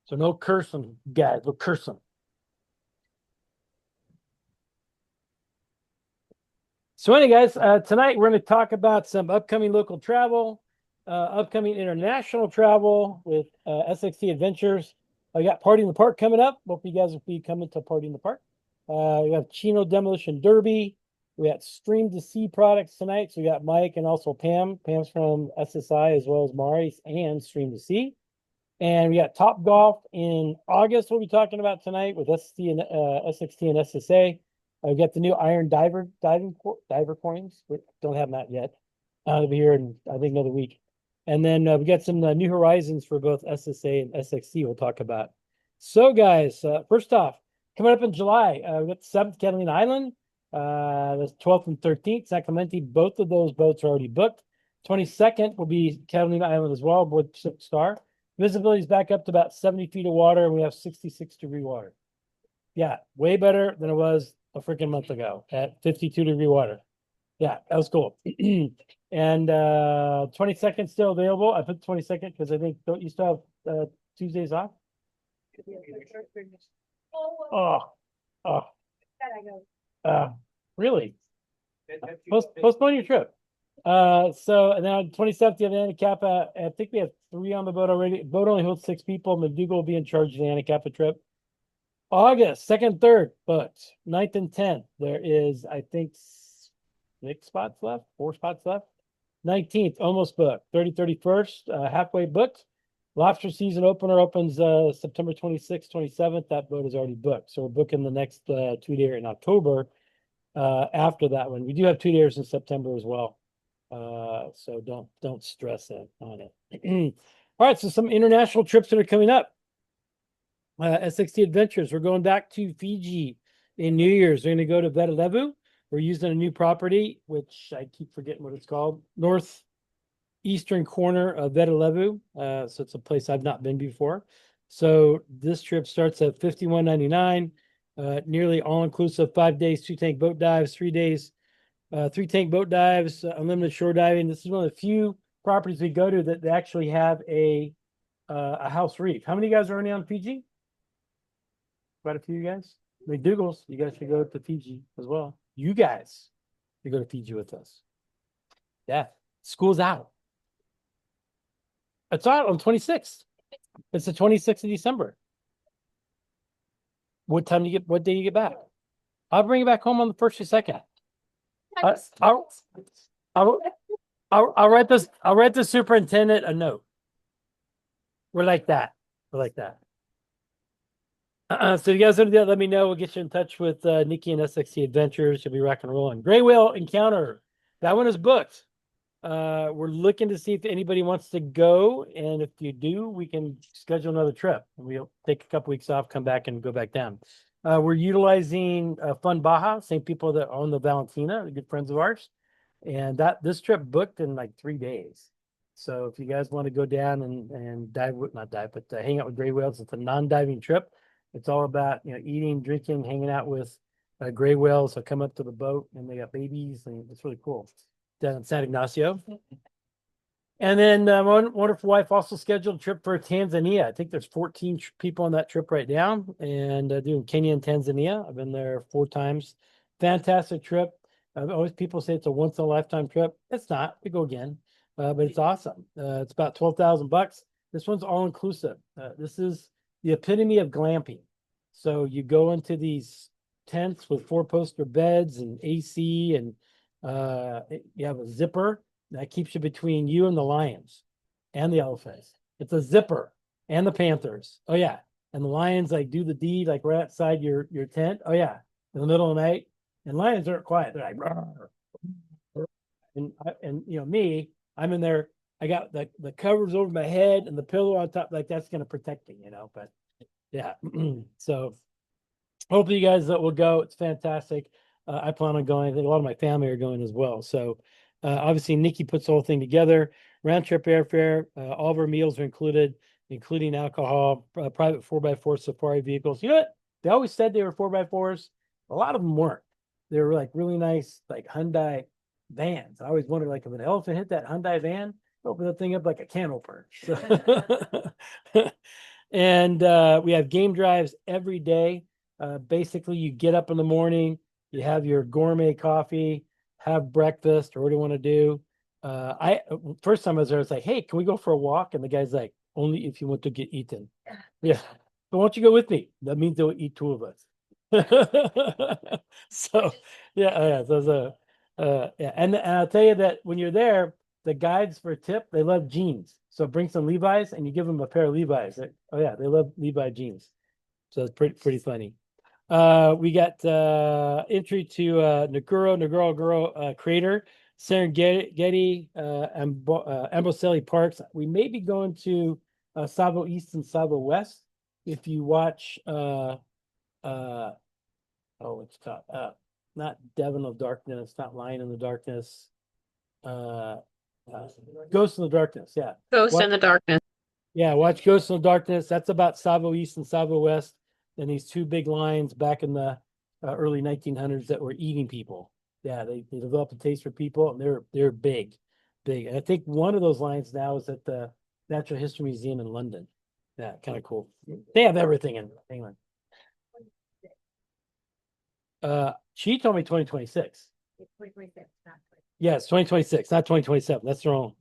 So no cursing, guys. No cursing. So anyway, guys, tonight we're going to talk about some upcoming local travel, upcoming international travel with SXT Adventures. I got Party in the Park coming up. Hope you guys will be coming to Party in the Park. We have Chino Demolition Derby. We got Stream to See products tonight. So we got Mike and also Pam. Pam's from SSI as well as Mari and Stream to See. And we got Top Golf in August. We'll be talking about tonight with SXT and SXT and SSA. We got the new Iron diver coins. We don't have that yet. It'll be here in I think another week. And then we got some new horizons for both SSA and SXT. We'll talk about. So guys, first off, coming up in July, we got the 7th Catalina Island, the 12th and 13th Sacramento. Both of those boats are already booked. 22nd will be Catalina Island as well, aboard Pacific Star. Visibility is back up to about 70 feet of water, and we have 66-degree water. Yeah, way better than it was a freaking month ago at 52-degree water. Yeah, that was cool. And 22nd still available. I put 22nd because I think don't you still have Tuesdays off? Oh, oh, really? Postpone your trip. So and then on 27th, you have the Anacapa. I think we have 3 on the boat already. Boat only holds 6 people. McDougal will be in charge of the Anacapa trip. August 2nd, 3rd, but 9th and 10th. There is, I think, 6 spots left, 4 spots left. 19th, almost booked. 31st, halfway booked. Lobster season opener opens September 26th, 27th. That boat is already booked. So we're booking the next 2-day in October after that one. We do have 2 days in September as well. So don't stress it on it. All right, so some international trips that are coming up. SXT Adventures. We're going back to Fiji in New Year's. We're going to go to Vetalevu. We're using a new property, which I keep forgetting what it's called. Northeastern corner of Vetalevu. So it's a place I've not been before. So this trip starts at $51.99. Nearly all inclusive, 5 days, 2 tank boat dives, 3 days, 3 tank boat dives, unlimited shore diving. This is one of the few properties we go to that they actually have a house reef. How many guys are already on Fiji? Quite a few guys. McDougal's, you guys should go to Fiji as well. You guys should go to Fiji with us. Yeah, school's out. It's out on 26th. It's the 26th of December. What time do you get? What day you get back? I'll bring you back home on the 1st or 2nd. I'll write this. I'll write the superintendent a note. We're like that. We're like that. So you guys let me know. We'll get you in touch with Nikki and SXT Adventures. She'll be rock and rolling. Gray Whale Encounter. That one is booked. We're looking to see if anybody wants to go, and if you do, we can schedule another trip. We'll take a couple weeks off, come back, and go back down. We're utilizing Fun Baja, same people that own the Valentina, good friends of ours, and this trip booked in like 3 days. So if you guys want to go down and dive, not dive, but hang out with gray whales, it's a non-diving trip. It's all about eating, drinking, hanging out with gray whales. So come up to the boat, and they got babies, and it's really cool. Down in San Ignacio. And then one wonderful wife also scheduled a trip for Tanzania. I think there's 14 people on that trip right now, and doing Kenya and Tanzania. I've been there 4 times. Fantastic trip. Always people say it's a once in a lifetime trip. It's not. We go again, but it's awesome. It's about $12,000. This one's all inclusive. This is the epitome of glamping. So you go into these tents with 4-poster beds and AC, and you have a zipper that keeps you between you and the lions and the elephants. It's a zipper and the panthers. Oh yeah. And the lions like do the deed like right outside your tent. Oh yeah. In the middle of the night. And lions aren't quiet. They're like, rawr. And me, I'm in there. I got the covers over my head and the pillow on top, like that's gonna protect me, but yeah. So hopefully you guys will go. It's fantastic. I plan on going. I think a lot of my family are going as well. So obviously Nikki puts the whole thing together. Round trip airfare. All of our meals are included, including alcohol, private 4x4 safari vehicles. You know what? They always said they were 4x4s. A lot of them weren't. They were like really nice, like Hyundai vans. I always wondered, like, if an elephant hit that Hyundai van, open the thing up like a can opener. So And we have game drives every day. Basically, you get up in the morning, you have your gourmet coffee, have breakfast, or what do you want to do? I first time I was there, I was like, "Hey, can we go for a walk?" And the guy's like, "Only if you want to get eaten." Yeah, but why don't you go with me? That means they'll eat two of us. So yeah, so yeah, and I'll tell you that when you're there, the guides for a tip, they love jeans. So bring some Levi's and you give them a pair of Levi's. Oh yeah, they love Levi jeans. So it's pretty funny. We got entry to Ngorongoro crater, Serengeti, Amboseli Parks. We may be going to Savo East and Savo West. If you watch oh, it's called not Devon of Darkness, not Lion in the Darkness, uh, uh Ghost in the Darkness. Yeah. Ghost What in the Darkness. Yeah, watch Ghost in the Darkness. That's about Savo East and Savo West. And these two big lions back in the early 1900s that were eating people. Yeah, they developed a taste for people, and they're big, big. And I think one of those lions now is at the Natural History Museum in London. Yeah, kind of cool. They have everything in England. She told me 2026. It's 2026, not 20. Yes, 2026, not 2027. That's wrong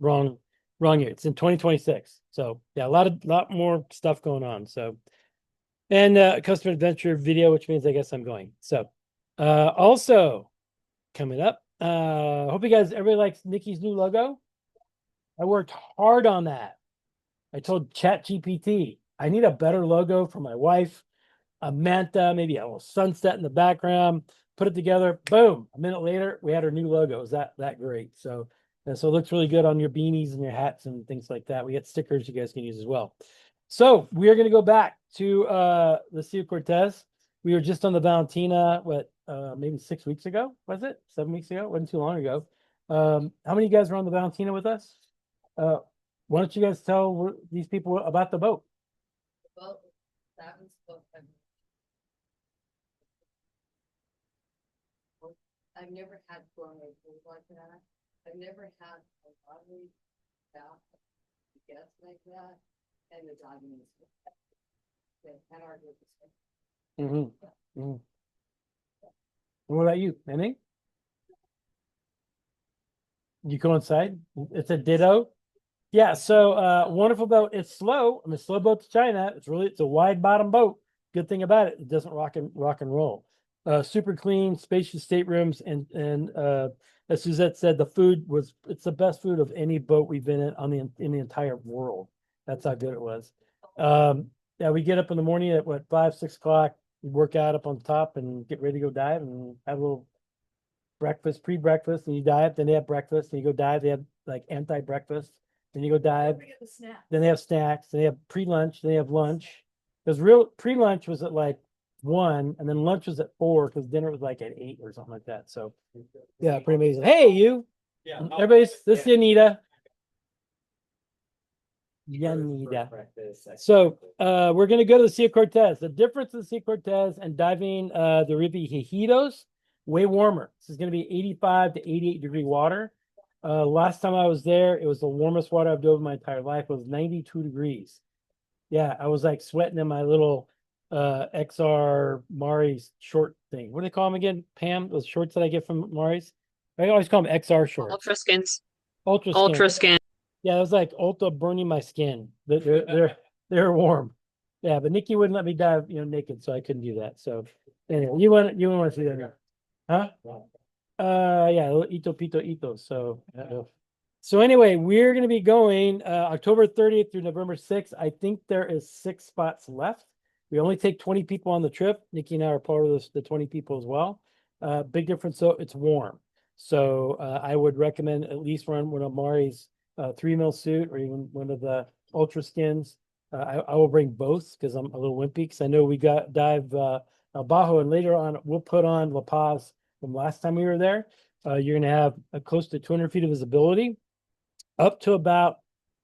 year. It's in 2026. So yeah, a lot more stuff going on. So and customer adventure video, which means I guess I'm going. So also coming up, hope you guys everybody likes Nikki's new logo. I worked hard on that. I told ChatGPT I need a better logo for my wife, a manta, maybe a little sunset in the background. Put it together. Boom! A minute later, we had our new logo. It was that great? So it looks really good on your beanies and your hats and things like that. We got stickers you guys can use as well. So we are going to go back to the Sea of Cortez. We were just on the Valentina, maybe 6 weeks ago? Was it 7 weeks ago? Wasn't too long ago. How many of you guys were on the Valentina with us? Why don't you guys tell these people about the boat? Well, that was both. I've never had gourmet food like that. I've never had a lovely bath guests like that, and the diving is and our group is Mm-hmm. Mm-hmm. What about you, Annie? You go inside? It's a ditto. Yeah, so wonderful boat. It's slow. I mean, slow boat to China. It's a wide bottom boat. Good thing about it, it doesn't rock and roll. Super clean, spacious staterooms, and as Suzette said, it's the best food of any boat we've been in the entire world. That's how good it was. Yeah, we get up in the morning at 5, 6 o'clock. We work out up on top and get ready to go dive and have a little breakfast, pre-breakfast, and you dive. Then they have breakfast, and you go dive. They have like anti-breakfast. Then you go dive. Then they have snacks. Then they have pre-lunch. Then they have lunch. Because real pre-lunch was at like 1, and then lunch was at 4 because dinner was like at 8 or something like that. So yeah, pretty amazing. Hey, you. Yeah. This is Anita. Yanida. So we're gonna go to the Sea of Cortez. The difference of the Sea of Cortez and diving the Rivijitos, way warmer. This is gonna be 85 to 88 degree water. Last time I was there, it was the warmest water I've dove in my entire life. It was 92 degrees. Yeah, I was like sweating in my little XR Mari's short thing. What do they call them again, Pam? Those shorts that I get from Mari's. I always call them XR shorts. Ultra skins. Ultra skin. Ultra skin. Yeah, it was like Ulta burning my skin. They're warm. Yeah, but Nikki wouldn't let me dive, naked, so I couldn't do that. So anyway, you want to see that, huh? Yeah, Ito Pito Ito. So anyway, we're gonna be going October 30th through November 6th. I think there is 6 spots left. We only take 20 people on the trip. Nikki and I are part of the 20 people as well. Big difference, so it's warm. So I would recommend at least run one of Mari's 3 mil suit or even one of the ultra skins. I will bring both because I'm a little wimpy because I know we got dive Bajo, and later on we'll put on La Paz from last time we were there. You're going to have close to 200 feet of visibility up to about,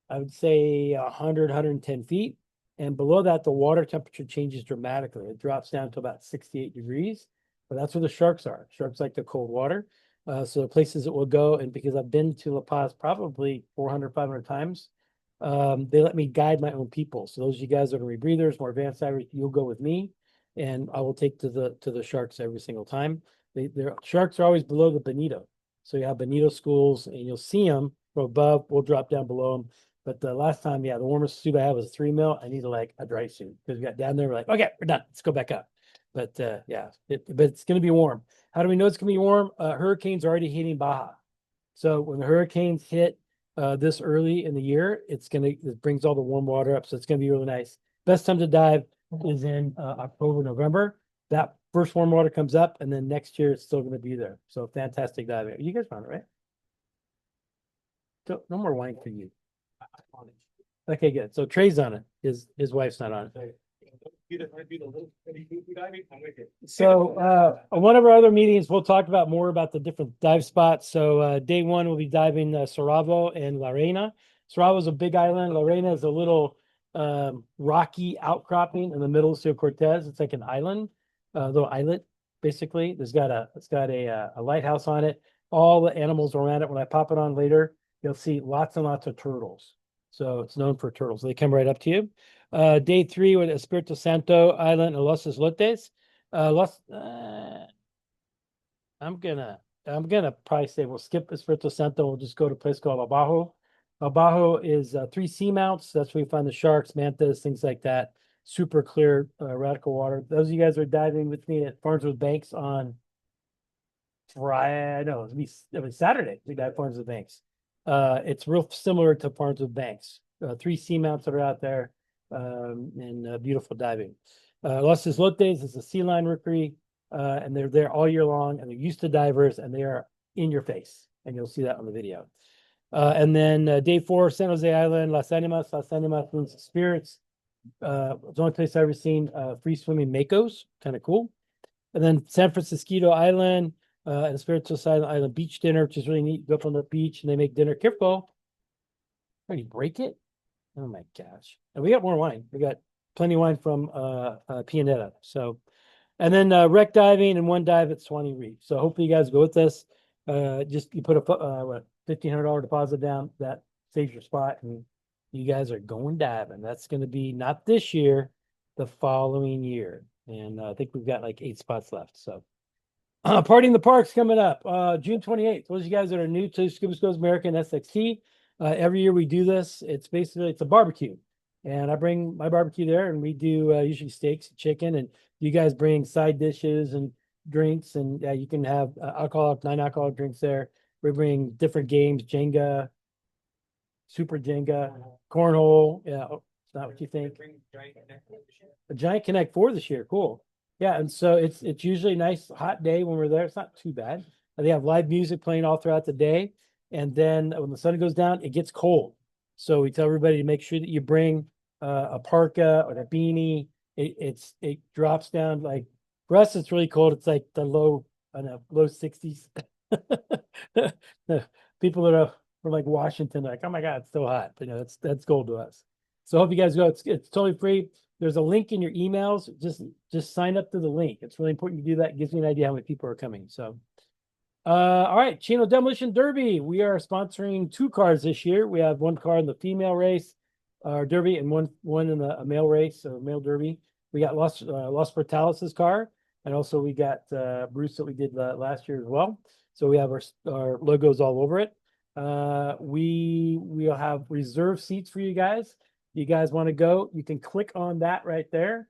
I would say 100, 110 feet. And below that, the water temperature changes dramatically. It drops down to about 68 degrees, but that's where the sharks are. Sharks like the cold water. So the places that we'll go, and because I've been to La Paz probably 400, 500 times, They let me guide my own people. So those of you guys that are rebreathers, more advanced divers, you'll go with me, and I will take to the sharks every single time. Their sharks are always below the bonito. So you have bonito schools, and you'll see them from above. We'll drop down below them. But the last time, yeah, the warmest suit I had was a 3 mil. I needed like a dry suit because we got down there. We're like, okay, we're done. Let's go back up. But yeah, but it's going to be warm. How do we know it's going to be warm? Hurricanes are already hitting Baja. So when the hurricanes hit this early in the year, it brings all the warm water up. So it's gonna be really nice. Best time to dive is in October, November. That first warm water comes up, and then next year it's still gonna be there. So fantastic diving. You guys found it, right? So no more wine for you. Okay, good. So Trey's on it. His wife's not on it. So one of our other meetings, we'll talk about more about the different dive spots. So day one, we'll be diving Soravo and La Reina. Soravo is a big island. La Reina is a little rocky outcropping in the middle of Cerro Cortez. It's like an island, little islet, basically. It's got a lighthouse on it. All the animals around it. When I pop it on later, you'll see lots and lots of turtles. So it's known for turtles. They come right up to you. Day three with Espiritu Santo Island and Los Islotes. I'm gonna probably say we'll skip Espiritu Santo. We'll just go to a place called Abajo. Abajo is 3 seamounts. That's where you find the sharks, mantas, things like that. Super clear, radical water. Those of you guys are diving with me at Farnsworth Banks on Friday. No, it'll be Saturday. We dive Farnsworth Banks. It's real similar to Farnsworth Banks. 3 seamounts that are out there. And beautiful diving. Los Islotes is a sea lion rookery, and they're there all year long, and they're used to divers, and they are in your face, and you'll see that on the video. And then day 4, San Jose Island, Las Animas. Las Animas means spirits. It's the only place I've ever seen free swimming makos, kind of cool. And then San Francisco Island, and Spiritual Island beach dinner, which is really neat. You go up on the beach and they make dinner. Careful. Already break it? Oh my gosh. And we got more wine. We got plenty of wine from Pianetta. So, and then wreck diving and one dive at Swanee Reef. So hopefully you guys go with us. Just you put a $1,500 deposit down. That saves your spot, and you guys are going diving. That's going to be not this year, the following year. And I think we've got like 8 spots left. So Party in the Park's coming up June 28th. Those of you guys that are new to Scuba Schools American SXT, every year we do this. It's a barbecue, and I bring my barbecue there, and we do usually steaks, chicken, and you guys bring side dishes and drinks, and you can have non-alcoholic drinks there. We bring different games, Jenga, Super Jenga, cornhole. Yeah, it's not what you think. A Giant Connect 4 this year. Cool. Yeah, and so it's usually a nice hot day when we're there. It's not too bad. They have live music playing all throughout the day. And then when the sun goes down, it gets cold. So we tell everybody to make sure that you bring a parka or a beanie. It drops down like for us, it's really cold. It's like the low 60s. People that are from like Washington, like, oh my God, it's so hot. But that's cold to us. So I hope you guys go. It's totally free. There's a link in your emails. Just sign up to the link. It's really important you do that. It gives me an idea how many people are coming. So all right, Chino Demolition Derby. We are sponsoring 2 cars this year. We have 1 car in the female race, derby, and one in a male race or male derby. We got Los Portales' car, and also we got Bruce that we did last year as well. So we have our logos all over it. We'll have reserved seats for you guys. If you guys want to go, you can click on that right there.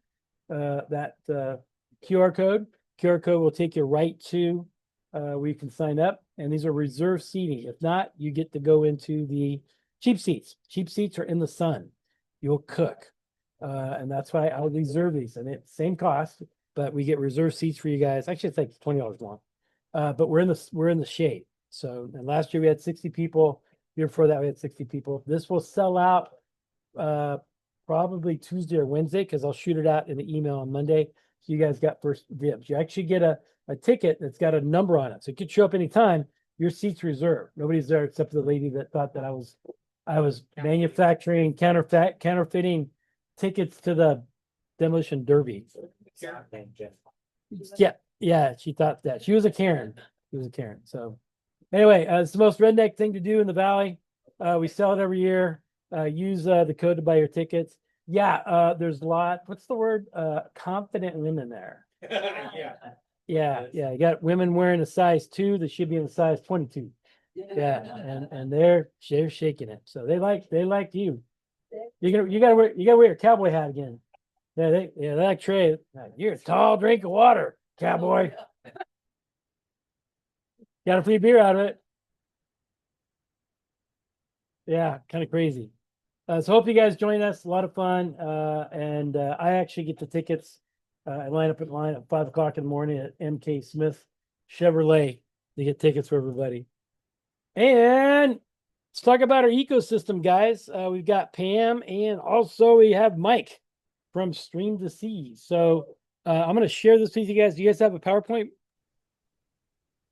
That QR code. QR code will take you right to where you can sign up, and these are reserved seating. If not, you get to go into the cheap seats. Cheap seats are in the sun. You'll cook, and that's why I'll reserve these. And it's same cost, but we get reserved seats for you guys. Actually, it's like $20 more, but we're in the shade. So, and last year we had 60 people. The year before that we had 60 people. This will sell out probably Tuesday or Wednesday because I'll shoot it out in the email on Monday. So you guys got first dibs. You actually get a ticket that's got a number on it. So it could show up anytime. Your seat's reserved. Nobody's there except for the lady that thought that I was manufacturing counterfeiting tickets to the demolition derby. Yeah, she thought that. She was a Karen. So anyway, it's the most redneck thing to do in the valley. We sell it every year. Use the code to buy your tickets. Yeah, there's a lot. What's the word? Confident women there. Yeah. Yeah. You got women wearing a size 2 that should be in a size 22. Yeah, and they're shaking it. So they like you. You gotta wear your cowboy hat again. They like Trey. You're a tall drink of water, cowboy. Got a free beer out of it. Yeah, kind of crazy. So hope you guys join us. A lot of fun. And I actually get the tickets. I line up at line at 5 o'clock in the morning at MK Smith Chevrolet to get tickets for everybody. And let's talk about our ecosystem, guys. We've got Pam and also we have Mike from Stream to Sea. So I'm going to share this with you guys. Do you guys have a PowerPoint?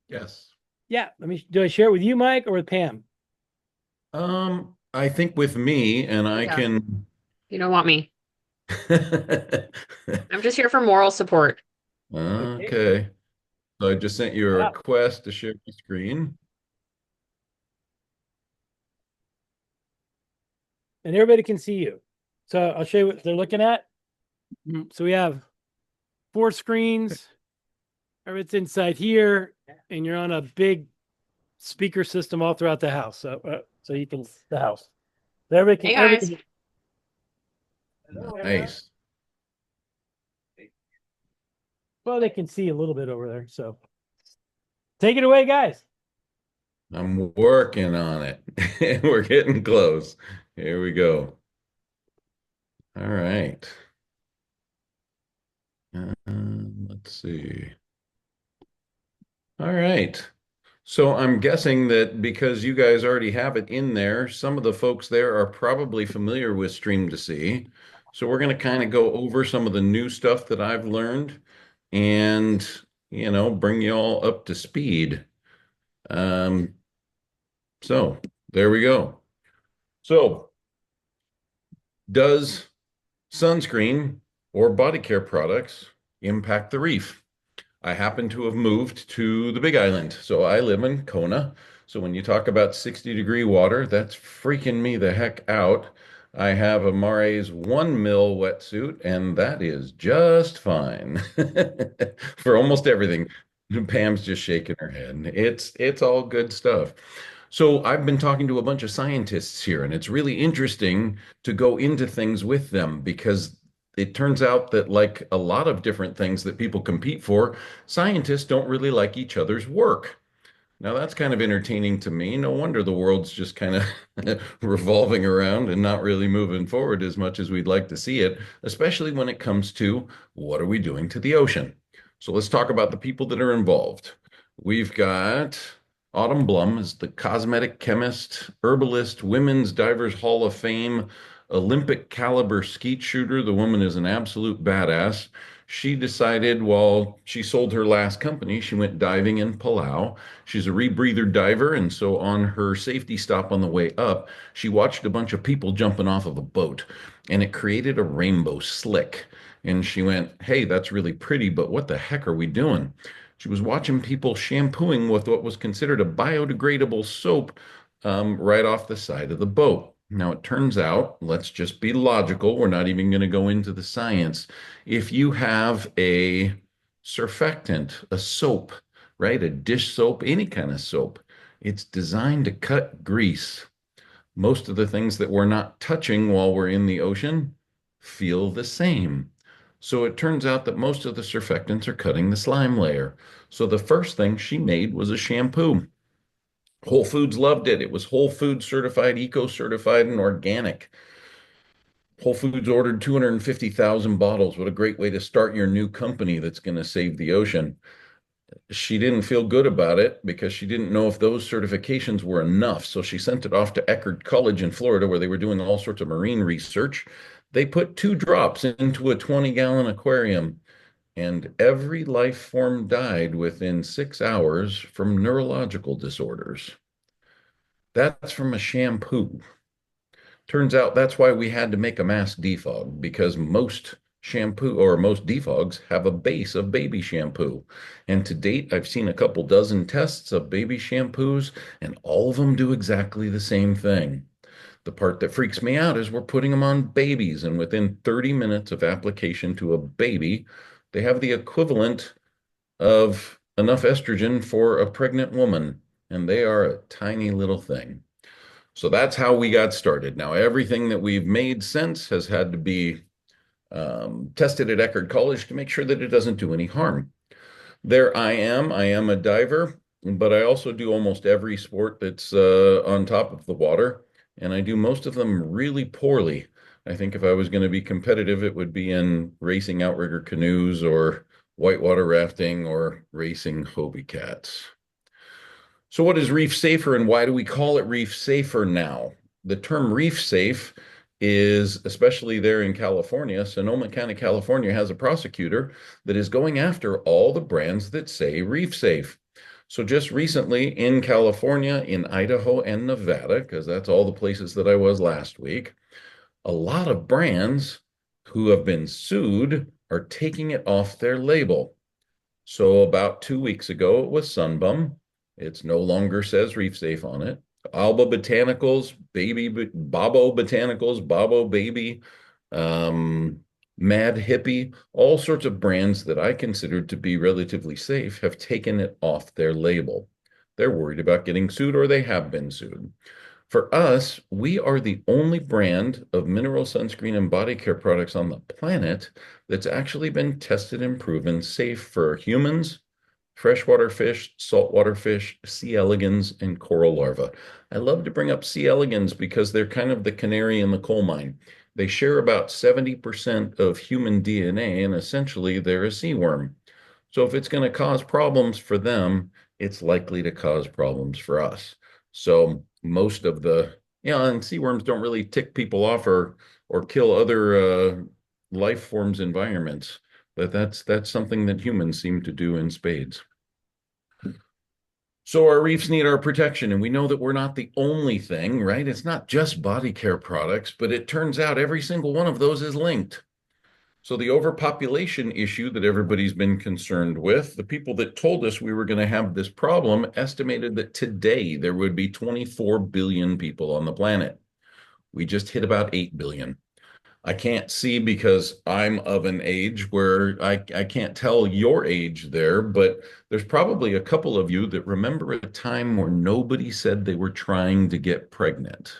Yes. Yeah. Do I share it with you, Mike, or with Pam? I think with me, and I Yeah. can. You don't want me. Okay. I'm just here for moral support. So I just sent you a Yeah. request to share the screen. And everybody can see you. So I'll show you what they're looking at. So we have 4 screens. It's inside here, and you're on a big speaker system all throughout the house. So you can the house. Everybody Hey, can. guys. Everybody Nice. well, they can see a little bit over there. So take it away, guys. I'm working on it. We're getting close. Here we go. All right. Let's see. All right. So I'm guessing that because you guys already have it in there, some of the folks there are probably familiar with Stream to See. So we're going to kind of go over some of the new stuff that I've learned and, bring you all up to speed. Um, so there we go. So does sunscreen or body care products impact the reef? I happen to have moved to the Big Island. So I live in Kona. So when you talk about 60-degree water, that's freaking me the heck out. I have a Mare's 1 mil wetsuit, and that is just fine for almost everything. Pam's just shaking her head. It's all good stuff. So I've been talking to a bunch of scientists here, and it's really interesting to go into things with them because it turns out that, like a lot of different things that people compete for, scientists don't really like each other's work. Now, that's kind of entertaining to me. No wonder the world's just kind of revolving around and not really moving forward as much as we'd like to see it, especially when it comes to what are we doing to the ocean. So let's talk about the people that are involved. We've got Autumn Blum is the cosmetic chemist, herbalist, Women's Divers Hall of Fame, Olympic caliber skeet shooter. The woman is an absolute badass. She decided while she sold her last company, she went diving in Palau. She's a rebreather diver, and so on her safety stop on the way up, she watched a bunch of people jumping off of a boat, and it created a rainbow slick. And she went, "Hey, that's really pretty, but what the heck are we doing?" She was watching people shampooing with what was considered a biodegradable soap right off the side of the boat. Now, it turns out, let's just be logical. We're not even going to go into the science. If you have a surfactant, a soap, right, a dish soap, any kind of soap, it's designed to cut grease. Most of the things that we're not touching while we're in the ocean feel the same. So it turns out that most of the surfactants are cutting the slime layer. So the first thing she made was a shampoo. Whole Foods loved it. It was Whole Foods certified, eco certified, and organic. Whole Foods ordered 250,000 bottles. What a great way to start your new company that's going to save the ocean. She didn't feel good about it because she didn't know if those certifications were enough. So she sent it off to Eckerd College in Florida, where they were doing all sorts of marine research. They put 2 drops into a 20-gallon aquarium, and every life form died within 6 hours from neurological disorders. That's from a shampoo. Turns out that's why we had to make a mask defog, because most shampoo or most defogs have a base of baby shampoo. And to date, I've seen a couple dozen tests of baby shampoos, and all of them do exactly the same thing. The part that freaks me out is we're putting them on babies, and within 30 minutes of application to a baby, they have the equivalent of enough estrogen for a pregnant woman, and they are a tiny little thing. So that's how we got started. Now, everything that we've made since has had to be tested at Eckerd College to make sure that it doesn't do any harm. There I am. I am a diver, but I also do almost every sport that's on top of the water, and I do most of them really poorly. I think if I was going to be competitive, it would be in racing outrigger canoes or whitewater rafting or racing Hobie cats. So what is reef safer and why do we call it reef safer now? The term reef safe is, especially there in California, Sonoma County, California has a prosecutor that is going after all the brands that say reef safe. So just recently in California, in Idaho and Nevada, because that's all the places that I was last week, a lot of brands who have been sued are taking it off their label. So about 2 weeks ago, it was Sunbum. It's no longer says Reef Safe on it. Alba Botanicals, Babo Botanicals, Babo Baby, Mad Hippie, all sorts of brands that I considered to be relatively safe have taken it off their label. They're worried about getting sued or they have been sued. For us, we are the only brand of mineral sunscreen and body care products on the planet that's actually been tested and proven safe for humans, freshwater fish, saltwater fish, C. elegans, and coral larvae. I love to bring up C. elegans because they're kind of the canary in the coal mine. They share about 70% of human DNA, and essentially they're a sea worm. So if it's going to cause problems for them, it's likely to cause problems for us. So most of and sea worms don't really tick people off or kill other life forms environments, but that's something that humans seem to do in spades. So our reefs need our protection, and we know that we're not the only thing, right? It's not just body care products, but it turns out every single one of those is linked. So the overpopulation issue that everybody's been concerned with, the people that told us we were going to have this problem estimated that today there would be 24 billion people on the planet. We just hit about 8 billion. I can't see because I'm of an age where I can't tell your age there, but there's probably a couple of you that remember a time where nobody said they were trying to get pregnant.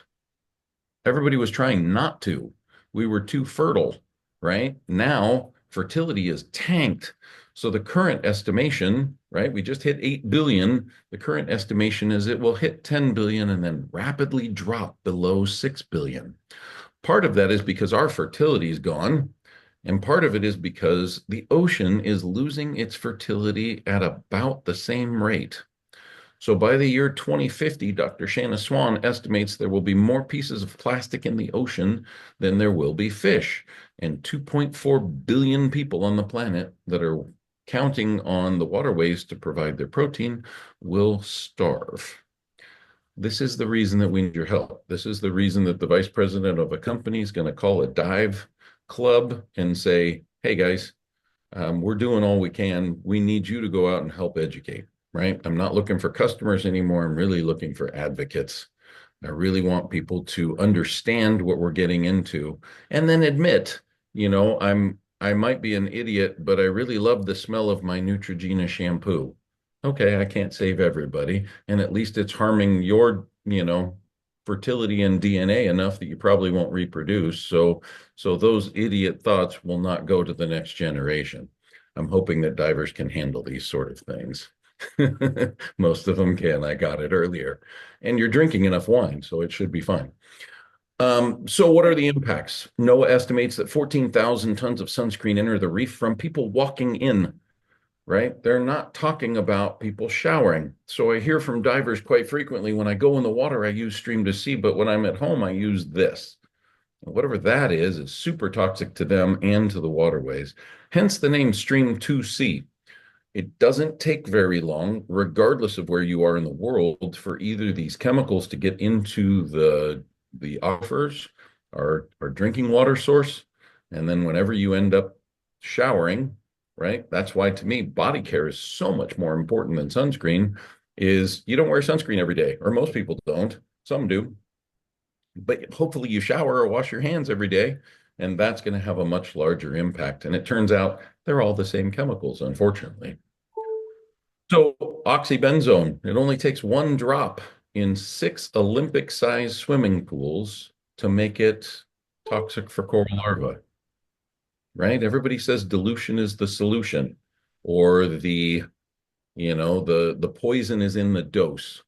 Everybody was trying not to. We were too fertile, right? Now fertility is tanked. So the current estimation, right? We just hit 8 billion. The current estimation is it will hit 10 billion and then rapidly drop below 6 billion. Part of that is because our fertility is gone. And part of it is because the ocean is losing its fertility at about the same rate. So by the year 2050, Dr. Shanna Swan estimates there will be more pieces of plastic in the ocean than there will be fish. And 2.4 billion people on the planet that are counting on the waterways to provide their protein will starve. This is the reason that we need your help. This is the reason that the vice president of a company is going to call a dive club and say, hey guys, we're doing all we can. We need you to go out and help educate, right? I'm not looking for customers anymore. I'm really looking for advocates. I really want people to understand what we're getting into and then admit, I might be an idiot, but I really love the smell of my Neutrogena shampoo. Okay, I can't save everybody, and at least it's harming your, fertility and DNA enough that you probably won't reproduce. So those idiot thoughts will not go to the next generation. I'm hoping that divers can handle these sort of things. Most of them can. I got it earlier. And you're drinking enough wine, so it should be fine. So what are the impacts? NOAA estimates that 14,000 tons of sunscreen enter the reef from people walking in, right? They're not talking about people showering. So I hear from divers quite frequently, when I go in the water, I use Stream to Sea, but when I'm at home, I use this. Whatever that is super toxic to them and to the waterways. Hence the name Stream to Sea. It doesn't take very long, regardless of where you are in the world, for either these chemicals to get into the aquifers, our drinking water source, and then whenever you end up showering, right? That's why, to me, body care is so much more important than sunscreen. Is you don't wear sunscreen every day, or most people don't. Some do. but hopefully you shower or wash your hands every day, and that's going to have a much larger impact. And it turns out they're all the same chemicals, unfortunately. So oxybenzone, it only takes one drop in 6 Olympic-sized swimming pools to make it toxic for coral larvae, right? Everybody says dilution is the solution, or the poison is in the dose.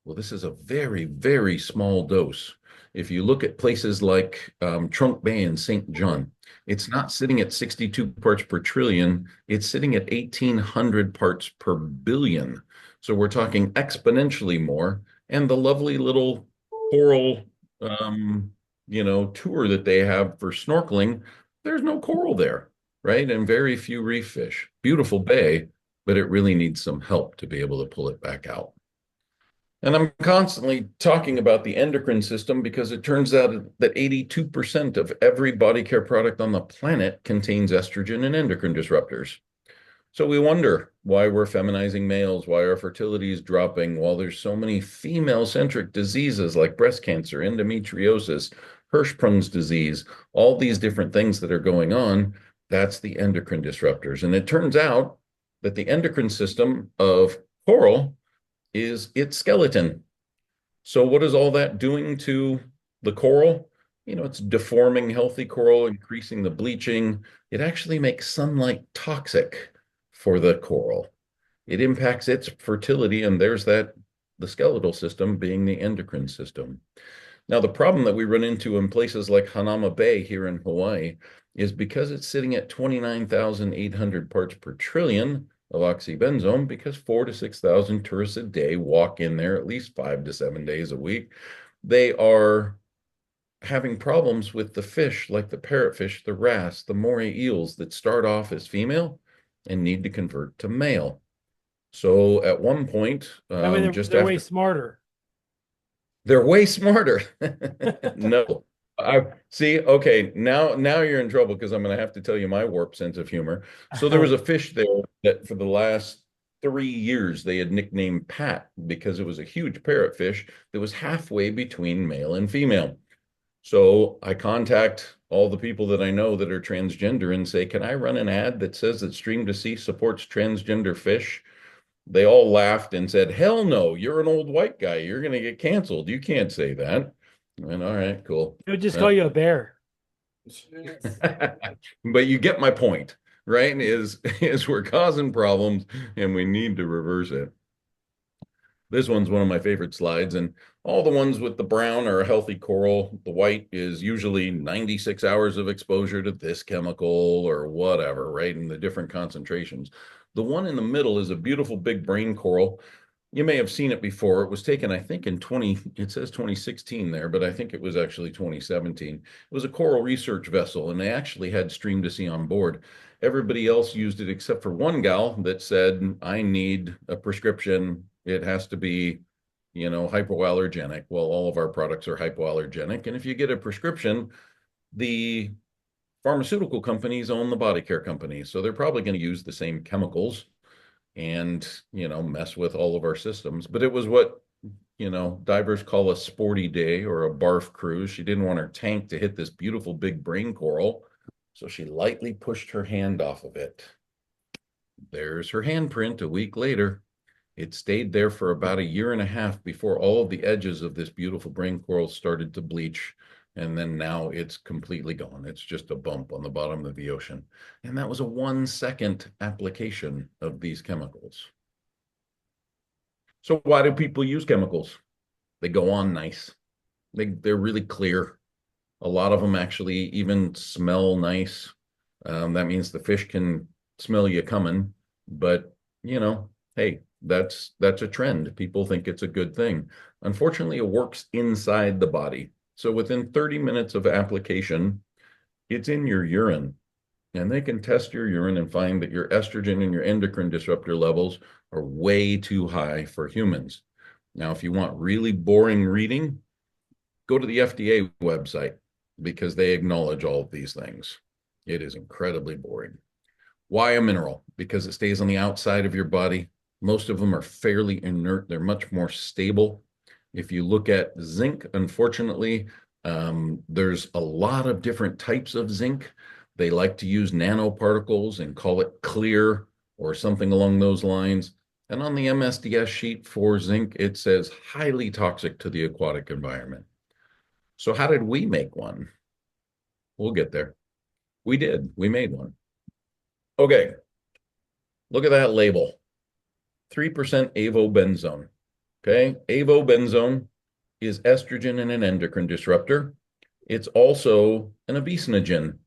Well, this is a very, very small dose. If you look at places like Trunk Bay and St. John, it's not sitting at 62 parts per trillion. It's sitting at 1,800 parts per billion. So we're talking exponentially more. And the lovely little coral, tour that they have for snorkeling, there's no coral there, right? And very few reef fish. Beautiful bay, but it really needs some help to be able to pull it back out. And I'm constantly talking about the endocrine system because it turns out that 82% of every body care product on the planet contains estrogen and endocrine disruptors. So we wonder why we're feminizing males, why our fertility is dropping, while there's so many female-centric diseases like breast cancer, endometriosis, Hirschsprung's disease, all these different things that are going on. That's the endocrine disruptors. And it turns out that the endocrine system of coral is its skeleton. So what is all that doing to the coral? It's deforming healthy coral, increasing the bleaching. It actually makes sunlight toxic for the coral. It impacts its fertility, and there's the skeletal system being the endocrine system. Now, the problem that we run into in places like Hanauma Bay here in Hawaii is because it's sitting at 29,800 parts per trillion of oxybenzone, because 4,000 to 6,000 tourists a day walk in there at least 5 to 7 days a week. They are having problems with the fish like the parrotfish, the wrasse, the moray eels that start off as female and need to convert to male. So at one point, they're way smarter. They're way smarter. No. I see. Okay, now you're in trouble because I'm going to have to tell you my warped sense of humor. So there was a fish there that for the last 3 years they had nicknamed Pat because it was a huge parrotfish that was halfway between male and female. So I contact all the people that I know that are transgender and say, can I run an ad that says that Stream to Sea supports transgender fish? They all laughed and said, hell no, you're an old white guy. You're going to get canceled. You can't say that. And all right, cool. They would just call you a bear. But you get my point, right? Is we're causing problems and we need to reverse it. This one's one of my favorite slides, and all the ones with the brown are a healthy coral. The white is usually 96 hours of exposure to this chemical or whatever, right? In the different concentrations. The one in the middle is a beautiful big brain coral. You may have seen it before. It was taken, I think, it says 2016 there, but I think it was actually 2017. It was a coral research vessel, and they actually had Stream to Sea on board. Everybody else used it except for one gal that said, I need a prescription. It has to be, hypoallergenic. Well, all of our products are hypoallergenic. And if you get a prescription, the pharmaceutical companies own the body care companies. So they're probably going to use the same chemicals and, mess with all of our systems. But it was what, divers call a sporty day or a barf cruise. She didn't want her tank to hit this beautiful big brain coral. So she lightly pushed her hand off of it. There's her handprint a week later. It stayed there for about 1.5 years before all of the edges of this beautiful brain coral started to bleach. And then now it's completely gone. It's just a bump on the bottom of the ocean. And that was a 1-second application of these chemicals. So why do people use chemicals? They go on nice. They're really clear. A lot of them actually even smell nice. That means the fish can smell you coming. But, hey, that's a trend. People think it's a good thing. Unfortunately, it works inside the body. So within 30 minutes of application, it's in your urine. And they can test your urine and find that your estrogen and your endocrine disruptor levels are way too high for humans. Now, if you want really boring reading, go to the FDA website because they acknowledge all of these things. It is incredibly boring. Why a mineral? Because it stays on the outside of your body. Most of them are fairly inert. They're much more stable. If you look at zinc, unfortunately, There's a lot of different types of zinc. They like to use nanoparticles and call it clear or something along those lines. And on the MSDS sheet for zinc, it says highly toxic to the aquatic environment. So how did we make one? We'll get there. We did. We made one. Okay, look at that label. 3% avobenzone. Okay, avobenzone is estrogen and an endocrine disruptor. It's also an obesinogen.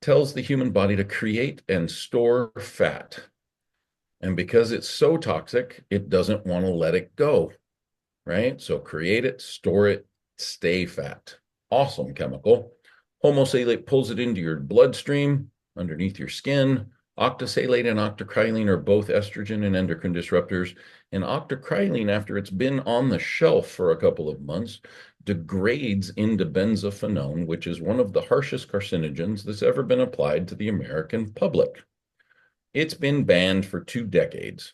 Tells the human body to create and store fat. And because it's so toxic, it doesn't want to let it go, right? So create it, store it, stay fat. Awesome chemical. Homosalate pulls it into your bloodstream, underneath your skin. Octosalate and octocrylene are both estrogen and endocrine disruptors. And octocrylene, after it's been on the shelf for a couple of months, degrades into benzophenone, which is one of the harshest carcinogens that's ever been applied to the American public. It's been banned for 2 decades.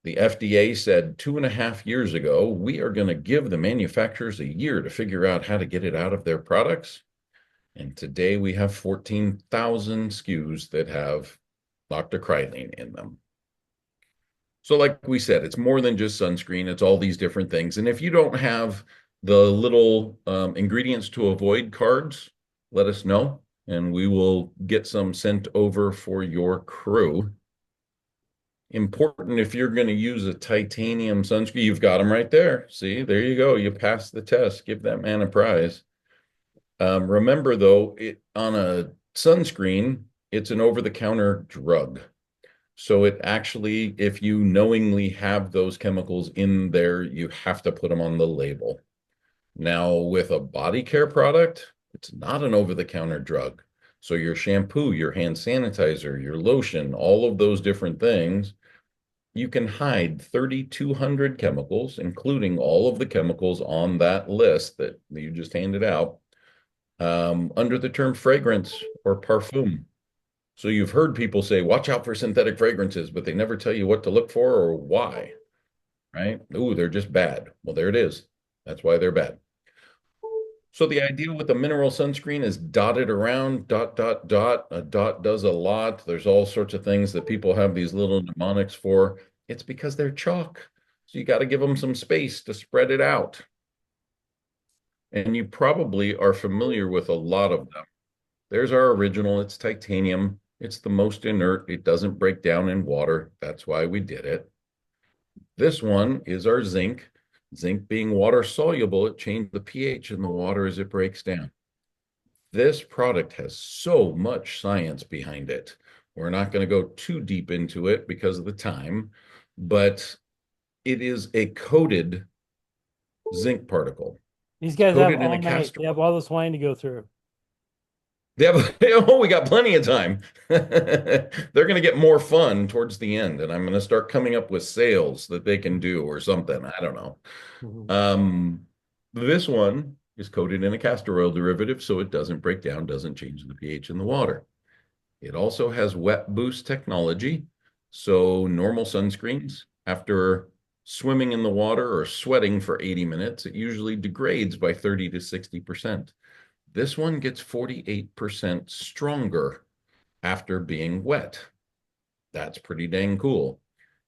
The FDA said 2.5 years ago, we are going to give the manufacturers a year to figure out how to get it out of their products. And today we have 14,000 SKUs that have octocrylene in them. So like we said, it's more than just sunscreen. It's all these different things. And if you don't have the little ingredients to avoid cards, let us know, and we will get some sent over for your crew. Important if you're going to use a titanium sunscreen, you've got them right there. See, there you go. You passed the test. Give that man a prize. Remember, though, on a sunscreen, it's an over-the-counter drug. So it actually, if you knowingly have those chemicals in there, you have to put them on the label. Now, with a body care product, it's not an over-the-counter drug. So your shampoo, your hand sanitizer, your lotion, all of those different things, you can hide 3,200 chemicals, including all of the chemicals on that list that you just handed out, under the term fragrance or parfum. So you've heard people say, watch out for synthetic fragrances, but they never tell you what to look for or why, right? Ooh, they're just bad. Well, there it is. That's why they're bad. So the idea with the mineral sunscreen is dotted around, dot, dot, dot. A dot does a lot. There's all sorts of things that people have these little mnemonics for. It's because they're chalk. So you got to give them some space to spread it out. And you probably are familiar with a lot of them. There's our original. It's titanium. It's the most inert. It doesn't break down in water. That's why we did it. This one is our zinc. Zinc being water soluble, it changes the pH in the water as it breaks down. This product has so much science behind it. We're not going to go too deep into it because of the time, but it is a coated zinc particle. These guys have Coated in all a night. castor. They have all this wine to go through. Oh, we got plenty of time. They're going to get more fun towards the end, and I'm going to start coming up with sales that they can do or something. I don't know. This one is coated in a castor oil derivative, so it doesn't break down, doesn't change the pH in the water. It also has wet boost technology. So normal sunscreens, after swimming in the water or sweating for 80 minutes, it usually degrades by 30 to 60%. This one gets 48% stronger after being wet. That's pretty dang cool.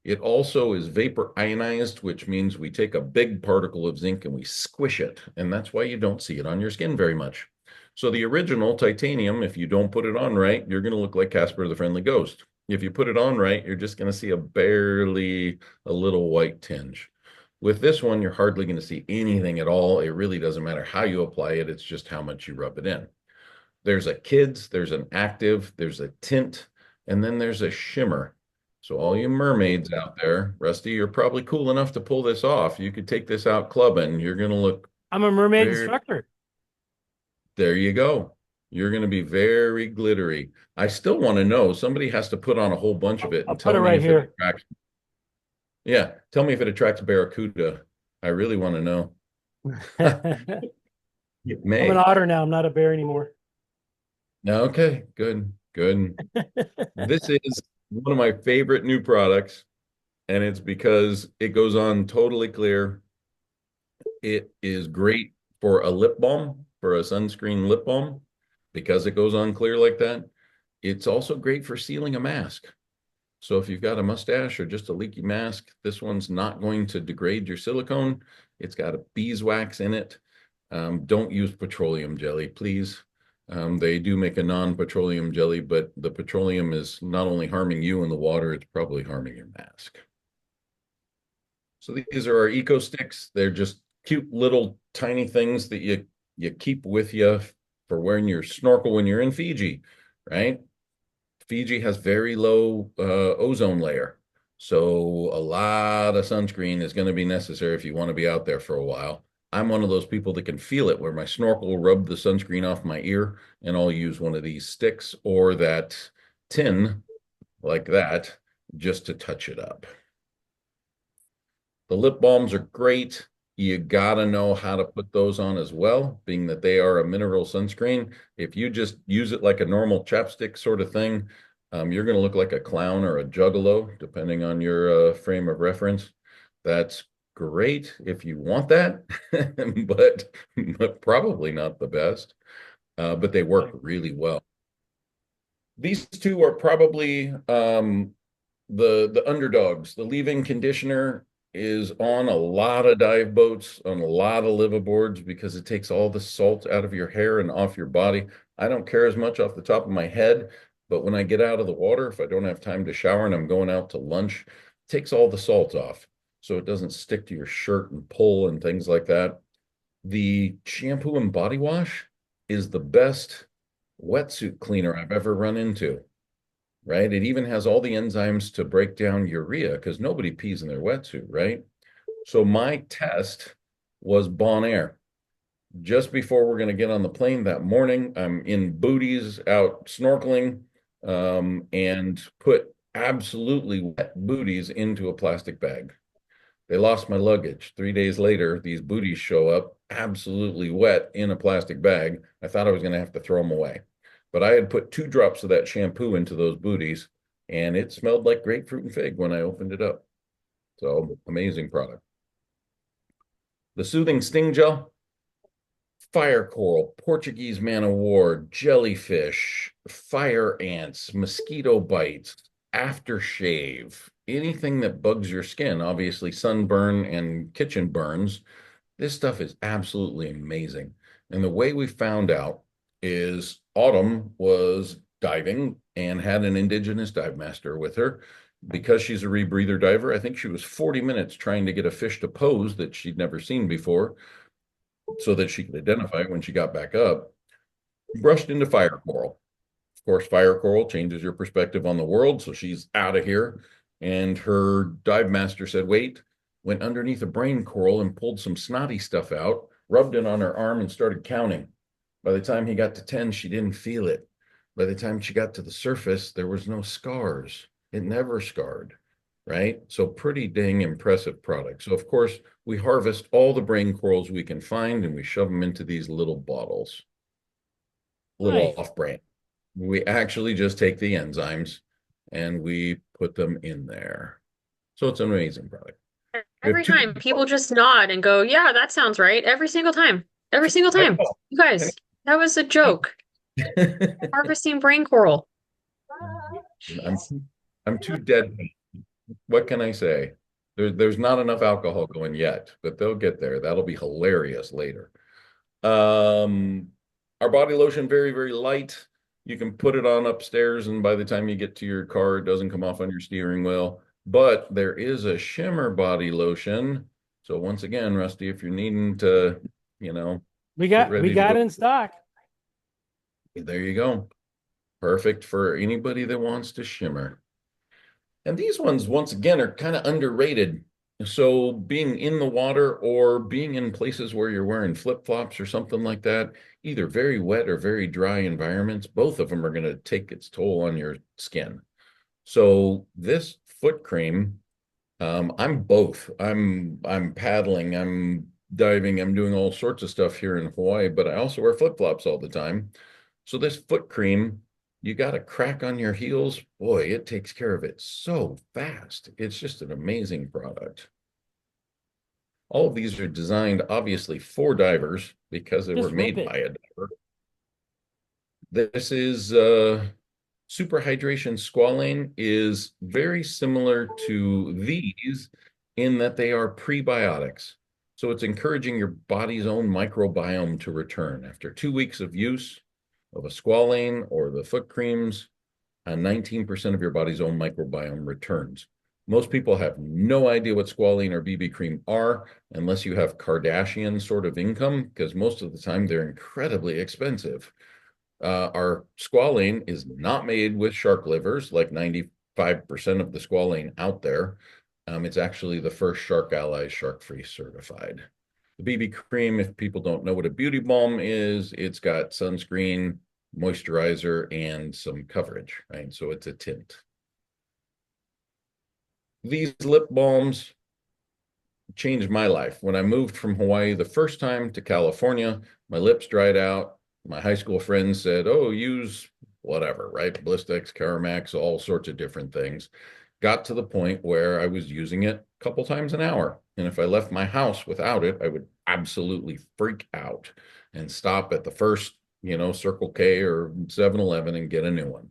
It also is vapor ionized, which means we take a big particle of zinc and we squish it. And that's why you don't see it on your skin very much. So the original titanium, if you don't put it on right, you're going to look like Casper the Friendly Ghost. If you put it on right, you're just going to see a little white tinge. With this one, you're hardly going to see anything at all. It really doesn't matter how you apply it. It's just how much you rub it in. There's a kids, there's an active, there's a tint, and then there's a shimmer. So all you mermaids out there, Rusty, you're probably cool enough to pull this off. You could take this out clubbing. You're going to look I'm a mermaid very, instructor. there you go. You're going to be very glittery. I still want to know, somebody has to put on a whole bunch of it I'll and put tell it me right if here. it attracts. Yeah, tell me if it attracts barracuda. I really want to know. I'm It an may. otter now. I'm not a bear anymore. Okay, good, good. This is one of my favorite new products, and it's because it goes on totally clear. It is great for a lip balm. for a sunscreen lip balm because it goes on clear like that. It's also great for sealing a mask. So if you've got a mustache or just a leaky mask, this one's not going to degrade your silicone. It's got a beeswax in it. Don't use petroleum jelly, please. They do make a non-petroleum jelly, but the petroleum is not only harming you in the water, it's probably harming your mask. So these are our eco sticks. They're just cute little tiny things that you keep with you for wearing your snorkel when you're in Fiji, right? Fiji has very low ozone layer. So a lot of sunscreen is going to be necessary if you want to be out there for a while. I'm one of those people that can feel it where my snorkel will rub the sunscreen off my ear, and I'll use one of these sticks or that tin like that just to touch it up. The lip balms are great. You gotta know how to put those on as well, being that they are a mineral sunscreen. If you just use it like a normal chapstick sort of thing, you're gonna look like a clown or a juggalo, depending on your frame of reference. That's great if you want that, but probably not the best. But they work really well. These two are probably the underdogs. The leave-in conditioner is on a lot of dive boats, on a lot of liveaboards because it takes all the salt out of your hair and off your body. I don't care as much off the top of my head, but when I get out of the water, if I don't have time to shower and I'm going out to lunch, it takes all the salt off so it doesn't stick to your shirt and pull and things like that. The shampoo and body wash is the best wetsuit cleaner I've ever run into, right? It even has all the enzymes to break down urea because nobody pees in their wetsuit, right? So my test was Bonaire. Just before we're going to get on the plane that morning, I'm in booties out snorkeling and put absolutely wet booties into a plastic bag. They lost my luggage. 3 days later, these booties show up absolutely wet in a plastic bag. I thought I was going to have to throw them away. But I had put 2 drops of that shampoo into those booties, and it smelled like grapefruit and fig when I opened it up. So amazing product. The Soothing Sting Gel, fire coral, Portuguese man o' war, jellyfish, fire ants, mosquito bites, aftershave, anything that bugs your skin, obviously sunburn and kitchen burns. This stuff is absolutely amazing. And the way we found out is Autumn was diving and had an indigenous dive master with her. Because she's a rebreather diver, I think she was 40 minutes trying to get a fish to pose that she'd never seen before so that she could identify it when she got back up. Brushed into fire coral. Of course, fire coral changes your perspective on the world, so she's out of here. And her dive master said, wait, went underneath a brain coral and pulled some snotty stuff out, rubbed it on her arm and started counting. By the time he got to 10, she didn't feel it. By the time she got to the surface, there was no scars. It never scarred, right? So pretty dang impressive product. So of course, we harvest all the brain corals we can find and we shove them into these little bottles, little Nice. off-brand. We actually just take the enzymes and we put them in there. So it's an amazing product. We have Every two. time people just nod and go, yeah, that sounds right. Every single time. Every single time. You guys, that was a joke. Harvesting brain coral. I'm Jeez. I'm too dead. What can I say? There's not enough alcohol going yet, but they'll get there. That'll be hilarious later. Our body lotion, very, very light. You can put it on upstairs, and by the time you get to your car, it doesn't come off on your steering wheel. But there is a shimmer body lotion. So once again, Rusty, if you're needing to, We get got ready to it go, in stock. there you go. Perfect for anybody that wants to shimmer. And these ones, once again, are kind of underrated. So being in the water or being in places where you're wearing flip-flops or something like that, either very wet or very dry environments, both of them are going to take its toll on your skin. So this foot cream, I'm both. I'm paddling, I'm diving, I'm doing all sorts of stuff here in Hawaii, but I also wear flip-flops all the time. So this foot cream, you got a crack on your heels, boy, it takes care of it so fast. It's just an amazing product. All of these are designed obviously for divers because they were Just rip made it. by a diver. This is super hydration squalane is very similar to these in that they are prebiotics. So it's encouraging your body's own microbiome to return. After 2 weeks of use of a squalane or the foot creams, 19% of your body's own microbiome returns. Most people have no idea what squalene or BB cream are unless you have Kardashian sort of income, because most of the time they're incredibly expensive. Our squalene is not made with shark livers, like 95% of the squalene out there. It's actually the first Shark Allies shark-free certified. The BB cream, if people don't know what a beauty balm is, it's got sunscreen, moisturizer, and some coverage, right? So it's a tint. These lip balms changed my life. When I moved from Hawaii the first time to California, my lips dried out. My high school friends said, oh, use whatever, right? Blistex, Caramax, all sorts of different things. Got to the point where I was using it a couple times an hour. And if I left my house without it, I would absolutely freak out and stop at the first, Circle K or 7-Eleven and get a new one.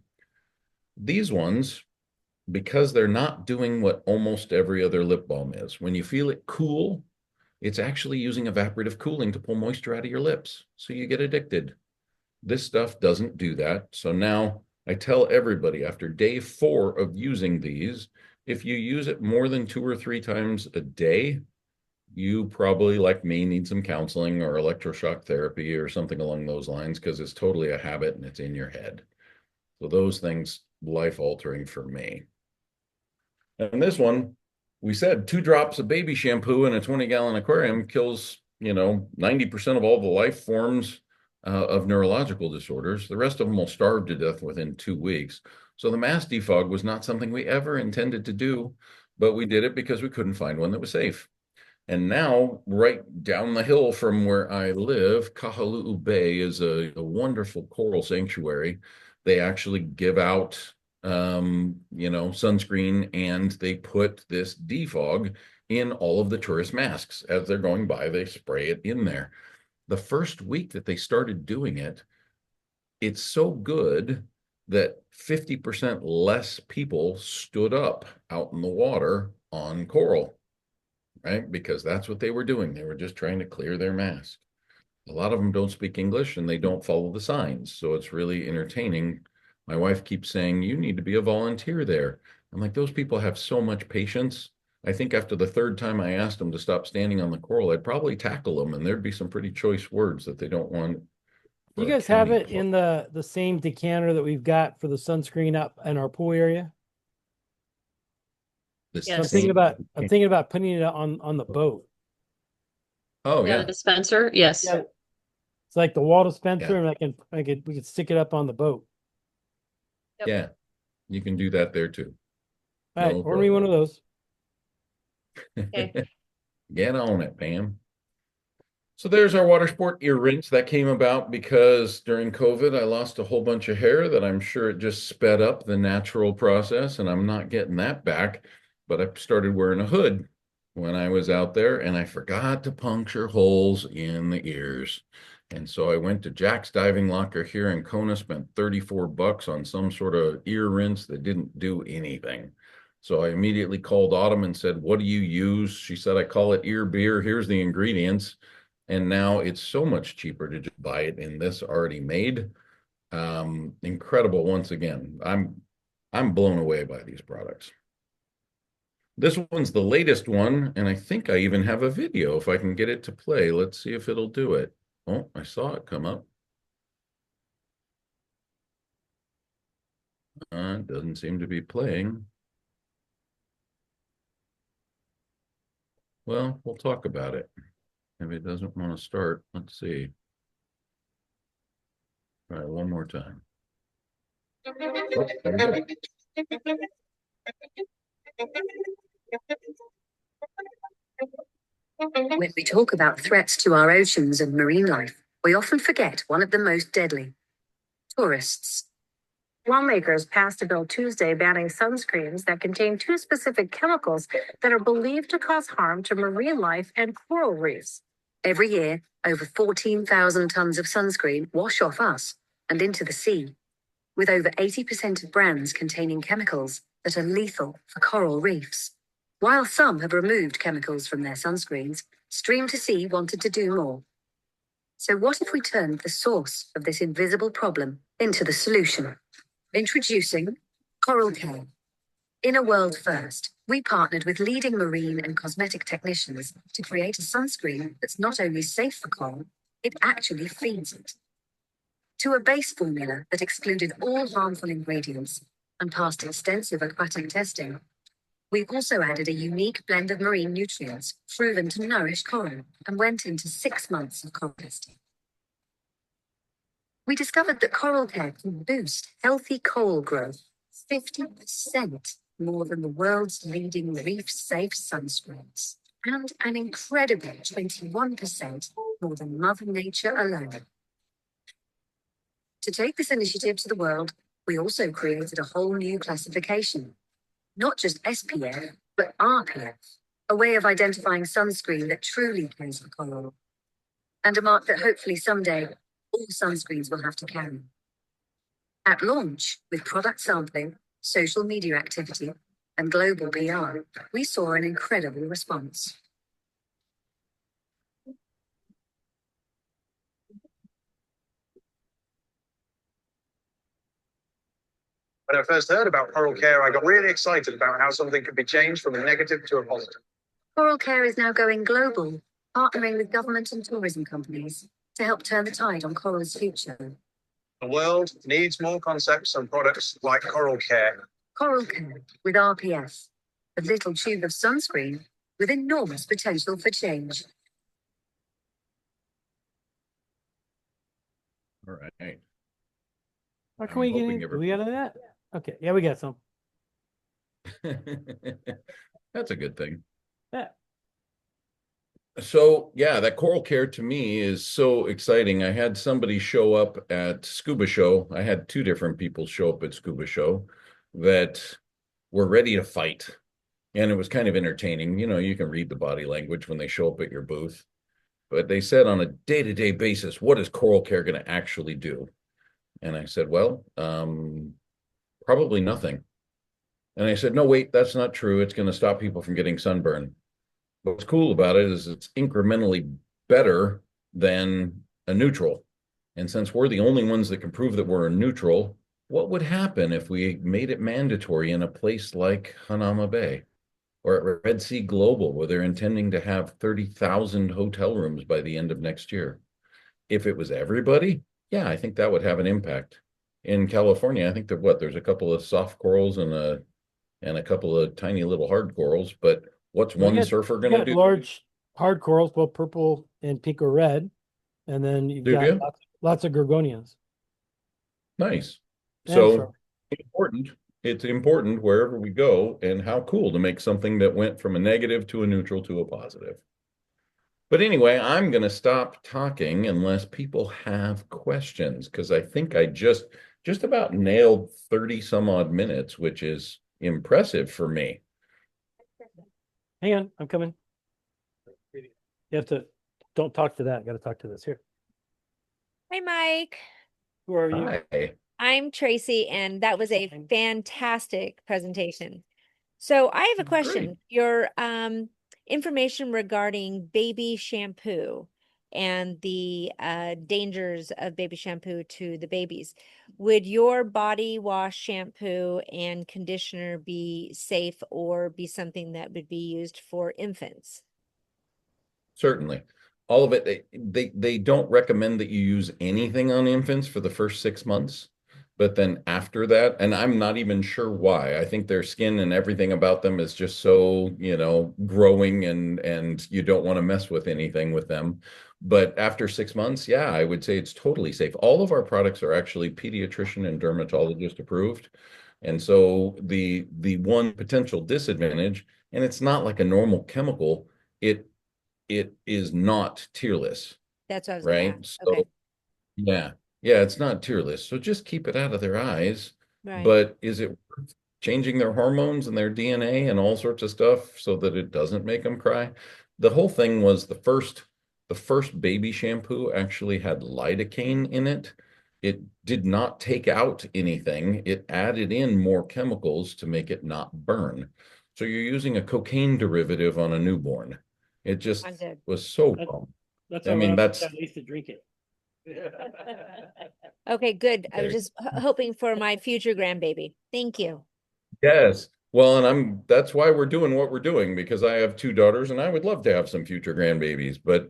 These ones, because they're not doing what almost every other lip balm is. When you feel it cool, it's actually using evaporative cooling to pull moisture out of your lips. So you get addicted. This stuff doesn't do that. So now I tell everybody after day 4 of using these, if you use it more than 2 or 3 times a day, you probably, like me, need some counseling or electroshock therapy or something along those lines, because it's totally a habit and it's in your head. So those things, life altering for me. And this one, we said 2 drops of baby shampoo in a 20-gallon aquarium kills, 90% of all the life forms of neurological disorders. The rest of them will starve to death within 2 weeks. So the mass defog was not something we ever intended to do, but we did it because we couldn't find one that was safe. And now, right down the hill from where I live, Kahaluu Bay is a wonderful coral sanctuary. They actually give out, sunscreen, and they put this defog in all of the tourist masks. As they're going by, they spray it in there. The first week that they started doing it, it's so good that 50% less people stood up out in the water on coral. Right? Because that's what they were doing. They were just trying to clear their mask. A lot of them don't speak English and they don't follow the signs. So it's really entertaining. My wife keeps saying, you need to be a volunteer there. I'm like, those people have so much patience. I think after the 3rd time I asked them to stop standing on the coral, I'd probably tackle them, and there'd be some pretty choice words that they don't want Do you for a guys have county it club. in the same decanter that we've got for the sunscreen up in our pool area? The So Yes. same. I'm thinking about putting it on the boat. Oh, Yeah, the yeah. dispenser. Yes. Yeah. It's like the wall dispenser, Yeah. and we could stick it up on the boat. Yep. Yeah. You can do that there too. All right, No order me one of problem. those. Okay. Get on it, Pam. So there's our water sport ear rinse that came about because during COVID, I lost a whole bunch of hair that I'm sure it just sped up the natural process, and I'm not getting that back. But I started wearing a hood when I was out there, and I forgot to puncture holes in the ears. And so I went to Jack's Diving Locker here in Kona, spent $34 on some sort of ear rinse that didn't do anything. So I immediately called Autumn and said, what do you use? She said, I call it ear beer. Here's the ingredients. And now it's so much cheaper to just buy it in this already made. Incredible once again. I'm blown away by these products. This one's the latest one, and I think I even have a video if I can get it to play. Let's see if it'll do it. Oh, I saw it come up. It doesn't seem to be playing. Well, we'll talk about it. If it doesn't want to start, let's see. All right, one more time. Oh, there we go. When we talk about threats to our oceans and marine life, we often forget one of the most deadly: tourists. Lawmakers passed a bill Tuesday banning sunscreens that contain two specific chemicals that are believed to cause harm to marine life and coral reefs. Every year, over 14,000 tons of sunscreen wash off us and into the sea, with over 80% of brands containing chemicals that are lethal for coral reefs. While some have removed chemicals from their sunscreens, Stream to Sea wanted to do more. So what if we turned the source of this invisible problem into the solution? Introducing Coral Care. In a world first, we partnered with leading marine and cosmetic technicians to create a sunscreen that's not only safe for coral, it actually feeds it. To a base formula that excluded all harmful ingredients and passed extensive aquatic testing, we also added a unique blend of marine nutrients proven to nourish coral and went into 6 months of coral testing. We discovered that Coral Care can boost healthy coral growth 50% more than the world's leading reef-safe sunscreens, and an incredible 21% more than Mother Nature alone. To take this initiative to the world, we also created a whole new classification. Not just SPF, but RPF, a way of identifying sunscreen that truly cares for coral, and a mark that hopefully someday all sunscreens will have to carry. At launch, with product sampling, social media activity, and global PR, we saw an incredible response. When I first heard about Coral Care, I got really excited about how something could be changed from a negative to a positive. Coral Care is now going global, partnering with government and tourism companies to help turn the tide on coral's future. The world needs more concepts and products like Coral Care. Coral Care with RPF, a little tube of sunscreen with enormous potential for change. All right. How can we get in? Do we got that? Okay. Yeah, we got some. That's a good thing. Yeah. So yeah, that Coral Care to me is so exciting. I had somebody show up at Scuba Show. I had 2 different people show up at Scuba Show that were ready to fight. And it was kind of entertaining. You know, you can read the body language when they show up at your booth. But they said on a day-to-day basis, what is Coral Care going to actually do? And I said, well, probably nothing. And I said, no, wait, that's not true. It's going to stop people from getting sunburn. What's cool about it is it's incrementally better than a neutral. And since we're the only ones that can prove that we're a neutral, what would happen if we made it mandatory in a place like Hanama Bay or at Red Sea Global, where they're intending to have 30,000 hotel rooms by the end of next year? If it was everybody, yeah, I think that would have an impact. In California, I think there's a couple of soft corals and a couple of tiny little hard corals, but what's one surfer going to do? Large hard corals, both purple and pink or red, and then you've got lots of gorgonians. Nice. So important. It's important wherever we go, and how cool to make something that went from a negative to a neutral to a positive. But anyway, I'm going to stop talking unless people have questions, because I think I just about nailed 30 some odd minutes, which is impressive for me. Hang on, I'm coming. You have to, don't talk to that. Got to talk to this here. Hi, Mike. Who are you? Hi. I'm Tracy, and that was a fantastic presentation. So I have a question. Great. Your information regarding baby shampoo and the dangers of baby shampoo to the babies. Would your body wash shampoo and conditioner be safe or be something that would be used for infants? Certainly. All of it, they don't recommend that you use anything on infants for the first 6 months. But then after that, and I'm not even sure why, I think their skin and everything about them is just so, growing and you don't want to mess with anything with them. But after 6 months, yeah, I would say it's totally safe. All of our products are actually pediatrician and dermatologist approved. And so the one potential disadvantage, and it's not like a normal chemical, it is not tearless. That's what I was right. gonna ask. So Okay. yeah, it's not tearless. So just keep it out of their eyes. Right. but is it worth changing their hormones and their DNA and all sorts of stuff so that it doesn't make them cry? The whole thing was the first baby shampoo actually had lidocaine in it. It did not take out anything. It added in more chemicals to make it not burn. So you're using a cocaine derivative on a newborn. It just Not good. was so That's- wrong. That's I why mean, when I was that's I used to drink it. Okay, good. I was Okay. just hoping for my future grandbaby. Thank you. Yes. Well, and that's why we're doing what we're doing, because I have two daughters and I would love to have some future grandbabies, but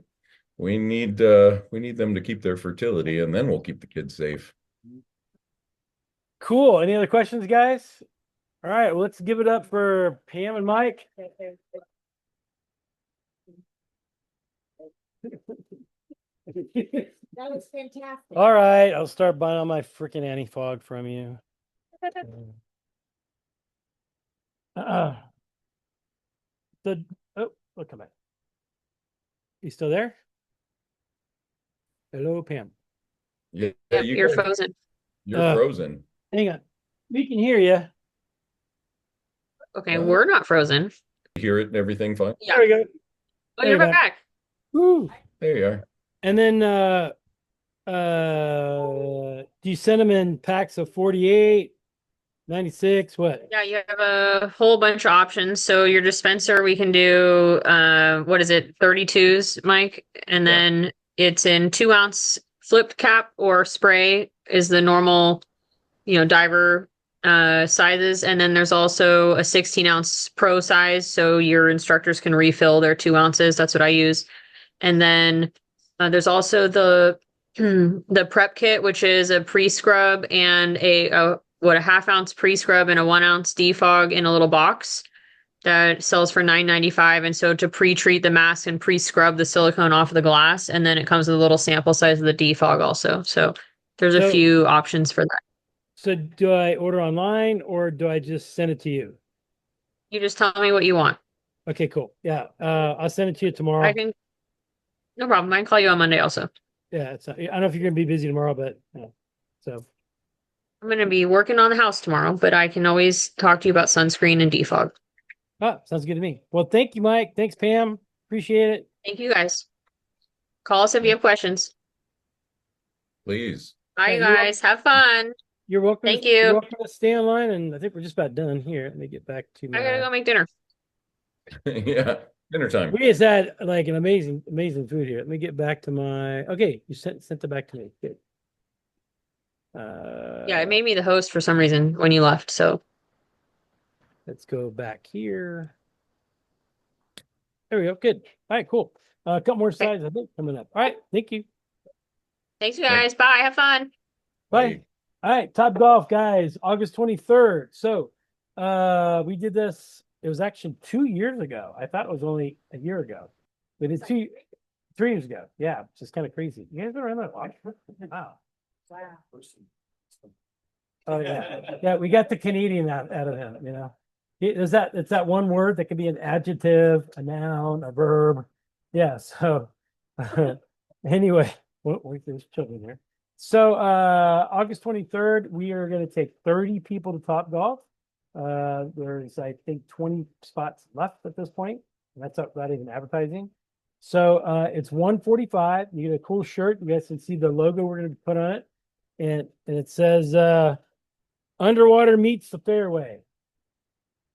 we need them to keep their fertility, and then we'll keep the kids safe. Cool. Any other questions, guys? All right, well, let's give it up for Pam and Mike. That was fantastic. All right, I'll start buying all my freaking anti-fog from you. The we'll come back. You still there? Hello, Pam. Yeah, Yep, you you're guys, frozen. you're frozen. Hang on. We can hear you. Okay, we're not frozen. Hear it and everything fine? Yeah. There we go. Oh, There you're you go. back. Woo. There you are. And then do you send them in packs of 48, 96, what? Yeah, you have a whole bunch of options. So your dispenser, we can do what is it, 32s, Mike? And Yeah. then it's in 2-ounce flipped cap or spray is the normal, diver sizes. And then there's also a 16-ounce pro size, so your instructors can refill their 2 ounces. That's what I use. And then there's also the the prep kit, which is a pre-scrub and a 1/2 ounce pre-scrub and a 1 ounce defog in a little box that sells for $9.95. And so to pre-treat the mask and pre-scrub the silicone off of the glass, and then it comes with a little sample size of the defog also. So there's a So- few options for that. So do I order online or do I just send it to you? You just tell me what you want. Okay, cool. Yeah. I'll send it to you tomorrow. I can, no problem. I can call you on Monday also. Yeah, I don't know if you're gonna be busy tomorrow, but so I'm going to be working on the house tomorrow, but I can always talk to you about sunscreen and defog. sounds good to me. Well, thank you, Mike. Thanks, Pam. Appreciate it. Thank you guys. Call us if you have questions. Please. Bye, Yeah, you you're welcome. guys. Have fun. You're welcome. Thank You're you. welcome to stay online, and I think we're just about done here. Let me get back to I gotta go make dinner. Yeah. Dinner time. We just had like an amazing food here. Let me get back to my. Okay, you sent it back to me. Good. Yeah, it made me the host for some reason when you left. So Let's go back here. There we go. Good. All right, cool. A couple more slides, I think, coming up. All right, thank you. thanks, you guys. Bye. Have fun. Bye. All right, Top Golf, guys, August 23rd. So we did this, it was actually 2 years ago. I thought it was only a year ago. We did 3 years ago. Yeah, it's just kind of crazy. You guys been around that long? Wow. Oh yeah. Yeah, we got the Canadian out of him, you know. It's that one word that could be an adjective, a noun, a verb. Yeah, so anyway, there's children here. So August 23rd, we are going to take 30 people to Top Golf. There's, I think, 20 spots left at this point, and that's without even advertising. So it's 145. You get a cool shirt. You guys can see the logo we're going to put on it, and it says "Underwater meets the fairway."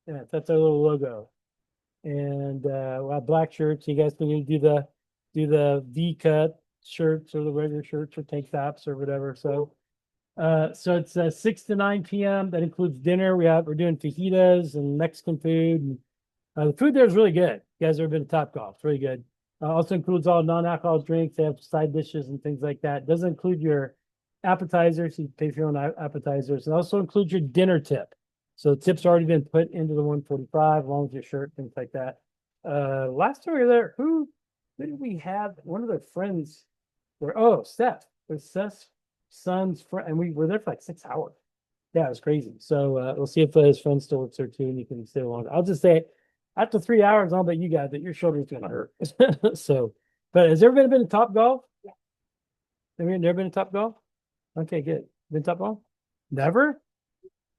Yeah, that's our little logo. And we'll have black shirts. You guys can do the V cut shirts or the regular shirts or tank tops or whatever. So it's 6 to 9 p.m. That includes dinner. We're doing fajitas and Mexican food. And the food there is really good. You guys ever been to Top Golf? It's really good. Also includes all non-alcoholic drinks. They have side dishes and things like that. Doesn't include your appetizers. So you pay for your own appetizers. And also includes your dinner tip. So the tip's already been put into the 145 along with your shirt, things like that. Last time we were there, who did we have? One of their friends Steph. It was Seth's son's friend, and we were there for like 6 hours. Yeah, it was crazy. So we'll see if his friend still works there too, and you can stay longer. I'll just say after 3 hours, I'll bet you guys that your shoulder's gonna hurt. So, but has everybody been to Top Golf? Yeah. Have you never been to Top Golf? Okay, good. Been to Top Golf? Never?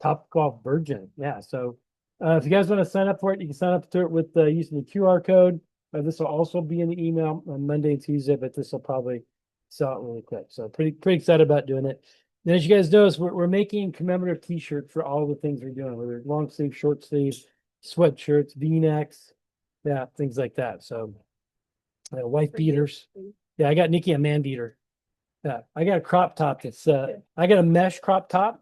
Top Golf Virgin. Yeah. So if you guys want to sign up for it, you can sign up to it with using the QR code. This will also be in the email on Monday and Tuesday, but this will probably sell it really quick. So pretty excited about doing it. And as you guys notice, we're making commemorative T-shirts for all the things we're doing, whether it's long sleeve, short sleeves, sweatshirts, V-necks, yeah, things like that. So wife beaters. Yeah, I got Nikki a man beater. Yeah, I got a crop top that's I got a mesh crop top.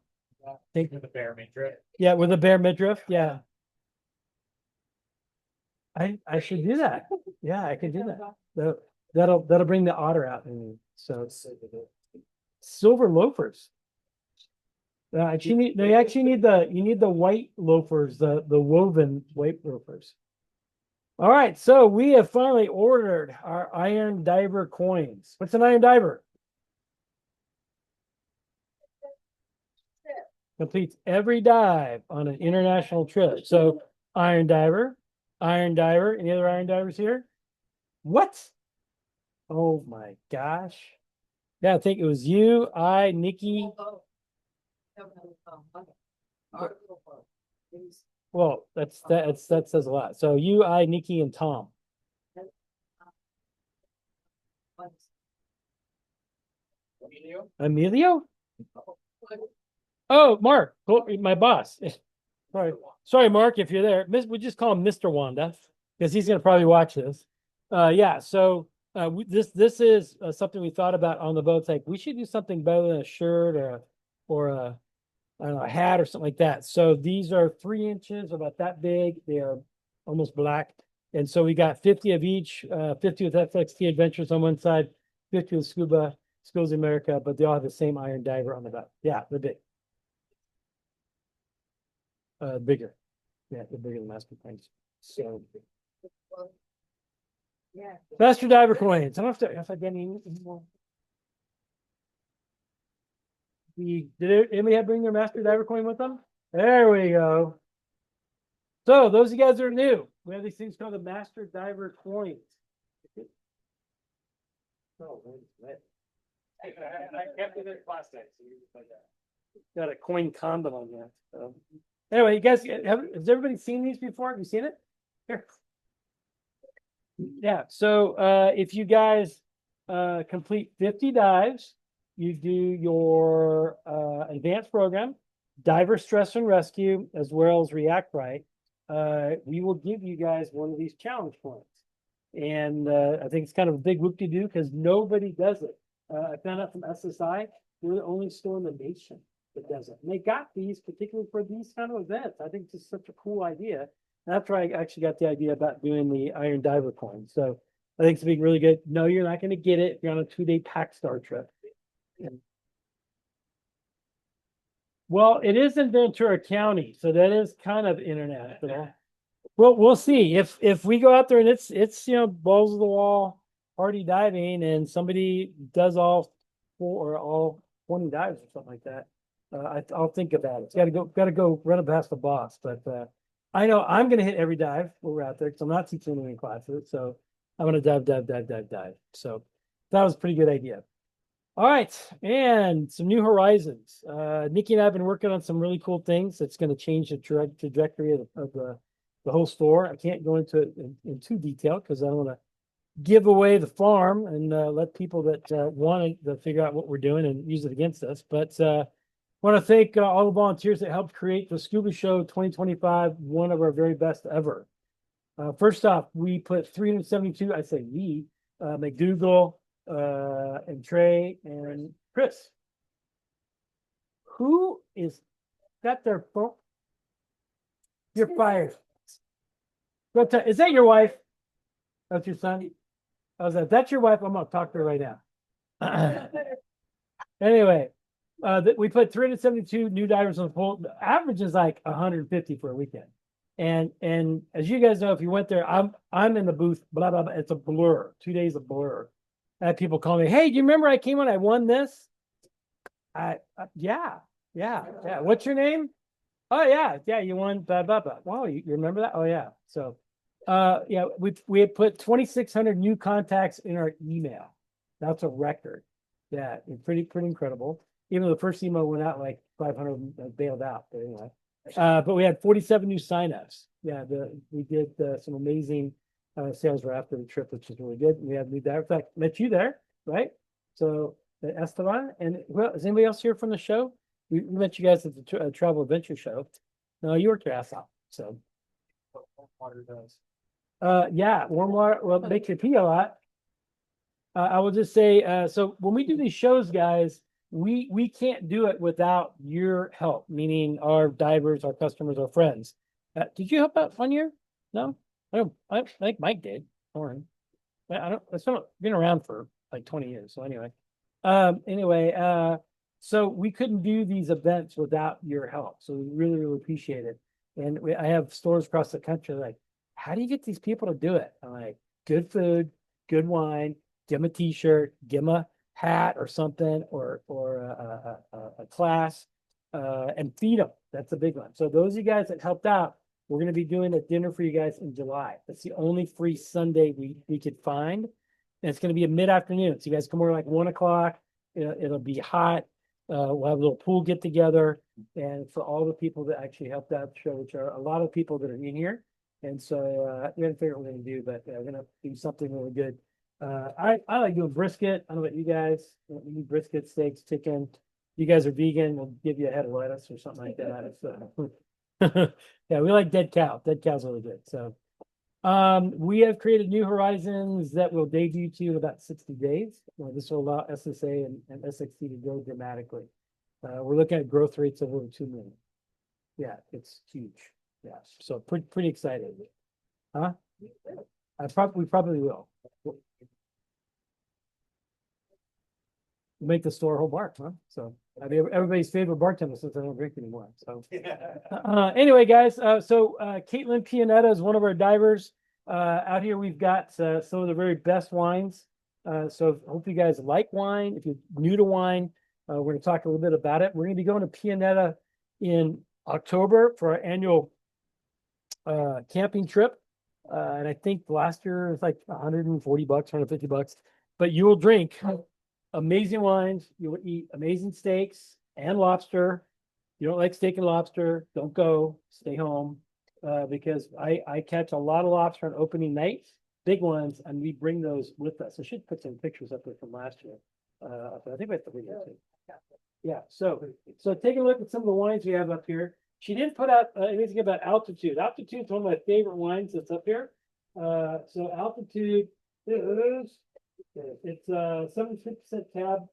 Think with a bare midriff. Yeah, with a bare midriff. Yeah. I should do that. Yeah, I can do that. That'll bring the otter out in me. So silver loafers. They actually need the white loafers, the woven white loafers. All right, so we have finally ordered our iron diver coins. What's an iron diver? Completes every dive on an international trip. So iron diver, iron diver. Any other iron divers here? What? Oh my gosh. Yeah, I think it was you, Nikki. Well, that says a lot. So you, Nikki, and Tom. Emilio? Oh, Mark, my boss. Sorry, Mark, if you're there. We just call him Mr. Wanda because he's going to probably watch this. Yeah. So this is something we thought about on the boat. It's like we should do something better than a shirt or a I don't know, a hat or something like that. So these are 3 inches, about that big. They are almost black. And so we got 50 of each, 50 with FXT Adventures on one side, 50 with Scuba, Schools America, but they all have the same iron diver on the back. Yeah, they're big. Bigger. Yeah, they're bigger than Master Coins. So Yeah. Master Diver coins. I don't know if I get any more. Did anybody bring their Master Diver coin with them? There we go. So those of you guys that are new, we have these things called the Master Diver coins. Oh, I kept it in plastic. Got a coin condom on that. So. Anyway, you guys, has everybody seen these before? Have you seen it? Here. Yeah. So if you guys complete 50 dives, you do your advanced program, diver stress and rescue, as well as react right. We will give you guys one of these challenge points. And I think it's kind of a big whoop-de-doo because nobody does it. I found out from SSI, we're the only store in the nation that does it. And they got these particularly for these kind of events. I think it's just such a cool idea. And that's where I actually got the idea about doing the Iron Diver coin. So I think it's being really good. No, you're not going to get it if you're on a 2-day pack star trip. Well, it is in Ventura County, so that is kind of international. Well, we'll see if we go out there and it's balls of the wall party diving and somebody does all 4 or all 20 dives or something like that. I'll think about it. Got to go run it past the boss. But I know I'm going to hit every dive when we're out there because I'm not teaching any classes. So I'm going to dive. So that was a pretty good idea. All right, and some new horizons. Nikki and I have been working on some really cool things that's going to change the trajectory of the whole store. I can't go into it in too detail because I don't want to give away the farm and let people that want to figure out what we're doing and use it against us. But I want to thank all the volunteers that helped create the Scuba Show 2025, one of our very best ever. First off, we put 372, I say we, McDougal, and Trey and Chris. Who is got their phone? You're fired. Is that your wife? That's your son? That's your wife. I'm gonna talk to her right now. Anyway, we put 372 new divers on the pool. The average is like 150 for a weekend. And as you guys know, if you went there, I'm in the booth, blah blah blah. It's a blur. 2 days of blur. I had people call me, hey, do you remember I came on? I won this? Yeah. What's your name? Oh yeah, you won blah blah blah. Wow, you remember that? Oh yeah. So yeah, we had put 2,600 new contacts in our email. That's a record. Yeah, pretty incredible. Even though the first email went out like 500 bailed out, but anyway. But we had 47 new signups. Yeah, we did some amazing sales right after the trip, which is really good. We had new there. In fact, met you there, right? So Esteban, and well, is anybody else here from the show? We met you guys at the travel adventure show. No, you worked your ass off. So water does. Yeah, warm water. Well, it makes you pee a lot. I will just say, so when we do these shows, guys, we can't do it without your help, meaning our divers, our customers, our friends. Did you help out 1 year? No, I don't. I think Mike did. Lauren, I don't. It's not been around for like 20 years. So anyway, so we couldn't do these events without your help. So we really, really appreciate it. And I have stores across the country like, how do you get these people to do it? I'm like, good food, good wine, give them a t-shirt, give them a hat or something, or a class, and feed them. That's a big one. So those of you guys that helped out, we're going to be doing a dinner for you guys in July. That's the only free Sunday we could find. And it's going to be a mid-afternoon. So you guys come over like 1 o'clock. It'll be hot. We'll have a little pool get together. And for all the people that actually helped out the show, which are a lot of people that are in here. And so we haven't figured out what we're going to do, but we're going to do something really good. I like doing brisket. I don't know about you guys. We do brisket, steaks, chicken. You guys are vegan. We'll give you a head of lettuce or something like that. So, yeah, we like dead cow. Dead cow's really good. So we have created new horizons that will debut to you in about 60 days. This will allow SSA and SXT to grow dramatically. We're looking at growth rates of over 2 million. Yeah, it's huge. Yeah, so pretty excited. Huh? We probably will. We'll make the store a whole bar, huh? So I mean, everybody's favorite bartender since I don't drink anymore. So anyway, guys, so Caitlin Pianetta is one of our divers. Out here we've got some of the very best wines. So hope you guys like wine. If you're new to wine, we're going to talk a little bit about it. We're going to be going to Pianetta in October for our annual camping trip. And I think last year it was like $140, $150, but you will drink amazing wines. You will eat amazing steaks and lobster. You don't like steak and lobster, don't go, stay home. Because I catch a lot of lobster on opening nights, big ones, and we bring those with us. I should put some pictures up there from last year. I think we have to read it too. Yeah, so take a look at some of the wines we have up here. She didn't put out anything about Altitude. Altitude is one of my favorite wines that's up here. So Altitude is, it's 76% Cab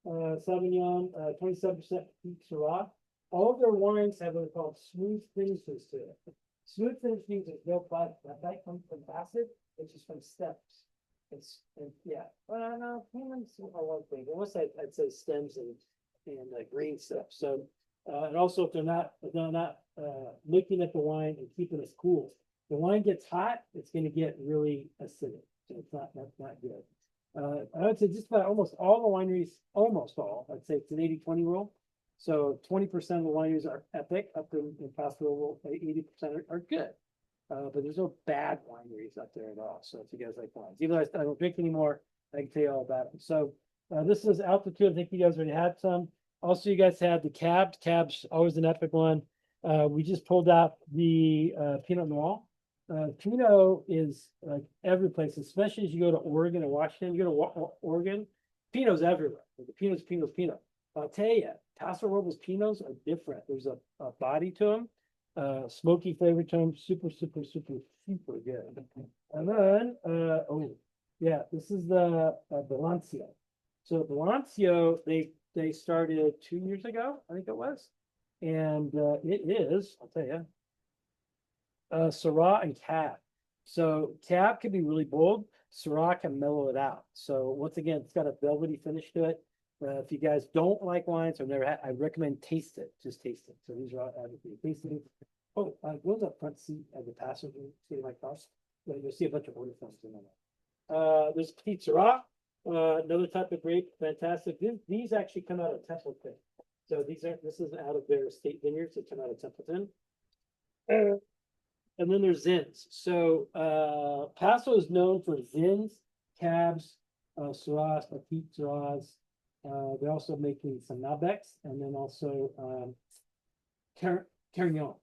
Sauvignon, 27% Peak Syrah. All of their wines have what are called smooth finishes to it. Smooth finish means there's no bite. That bite comes from acid, which is from stems. Yeah. Well, no, humans are one thing. Unless I'd say stems and green stuff. So and also if they're not looking at the wine and keeping us cool. The wine gets hot, it's going to get really acidic. So it's not good. I would say just about almost all the wineries, I'd say it's an 80-20 rule. So 20% of the wineries are epic, up in Paso Robles, 80% are good. But there's no bad wineries up there at all. So if you guys like wines, even though I don't drink anymore, I can tell you all about it. So this is Altitude. I think you guys already had some. Also, you guys had the Cab. Cab's always an epic one. We just pulled out the Pinot Noir. Pinot is like every place, especially as you go to Oregon and Washington. You go to Oregon, Pinot's everywhere. The Pinot. I'll tell you, Paso Robles Pinots are different. There's a body to them, smoky flavor to them, super good. And then, this is the Balancio. So Balancio, they started 2 years ago, I think it was, and it is, I'll tell you, Syrah and Cab. So Cab can be really bold. Syrah can mellow it out. So once again, it's got a velvety finish to it. If you guys don't like wines or never had, I recommend taste it. Just taste it. So these are all tasting. Oh, go to the front seat of the passenger seat of my car. You'll see a bunch of order forms in there. There's Petite Syrah, another type of grape, fantastic. These actually come out of Templeton. So this is out of their state vineyards that come out of Templeton. And then there's Zins. So Paso is known for Zins, Cabs, Syrahs, Petite Syrahs, They're also making some Malbecs and then also Carignan.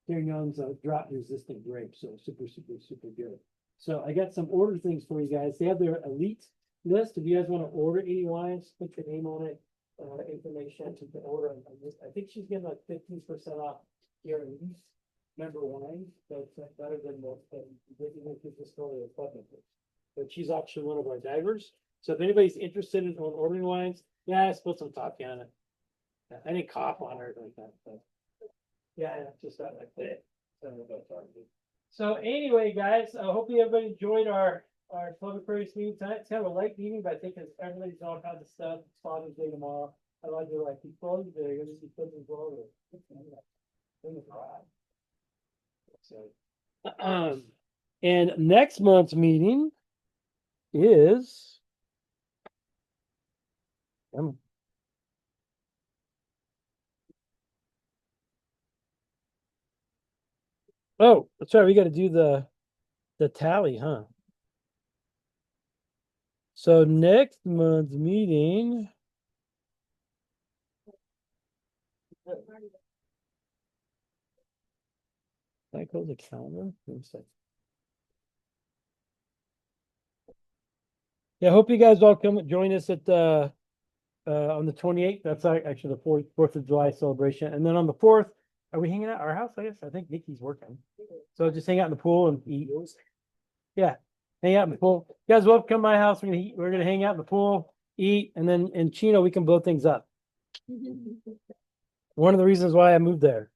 Carignan's a drought resistant grape, so super, super, super good. So I got some order things for you guys. They have their elite list. If you guys want to order any wines, put your name on it, information to order. I think she's getting like 15% off your elite member wine. So it's better than the story of public. But she's actually one of our divers. So if anybody's interested in ordering wines, yeah, I put some coffee on it. I didn't cough on her like that, but yeah, just that like that. So anyway, guys, I hope everybody enjoyed our Club Aquarius meeting tonight. It's kind of a light meeting, but I think everybody's all kinds of stuff. It's Father's Day tomorrow. I like to like keep closed there. You're gonna see kids as well. So, and next month's meeting is oh, that's right. We got to do the tally, huh? So next month's meeting. Can I close the calendar? Yeah, I hope you guys all come join us at on the 28th. That's actually the 4th of July celebration. And then on the 4th, are we hanging out at our house? I guess I think Nikki's working. So just hang out in the pool and eat. Yeah, hang out in the pool. You guys welcome to my house. We're gonna hang out in the pool, eat, and then in Chino we can blow things up. One of the reasons why I moved there.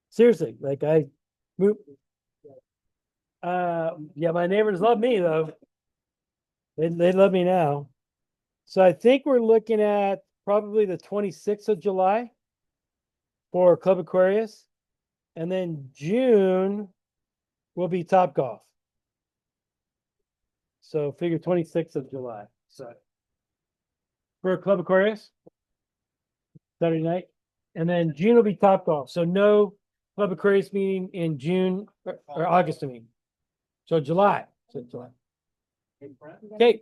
Seriously, like I moved. Yeah, my neighbors love me though. They love me now. So I think we're looking at probably the 26th of July for Club Aquarius. And then June will be Top Golf. So figure 26th of July. So for Club Aquarius, Saturday night. And then June will be Top Golf. So no Club Aquarius meeting in June or August, I mean. So July. Okay.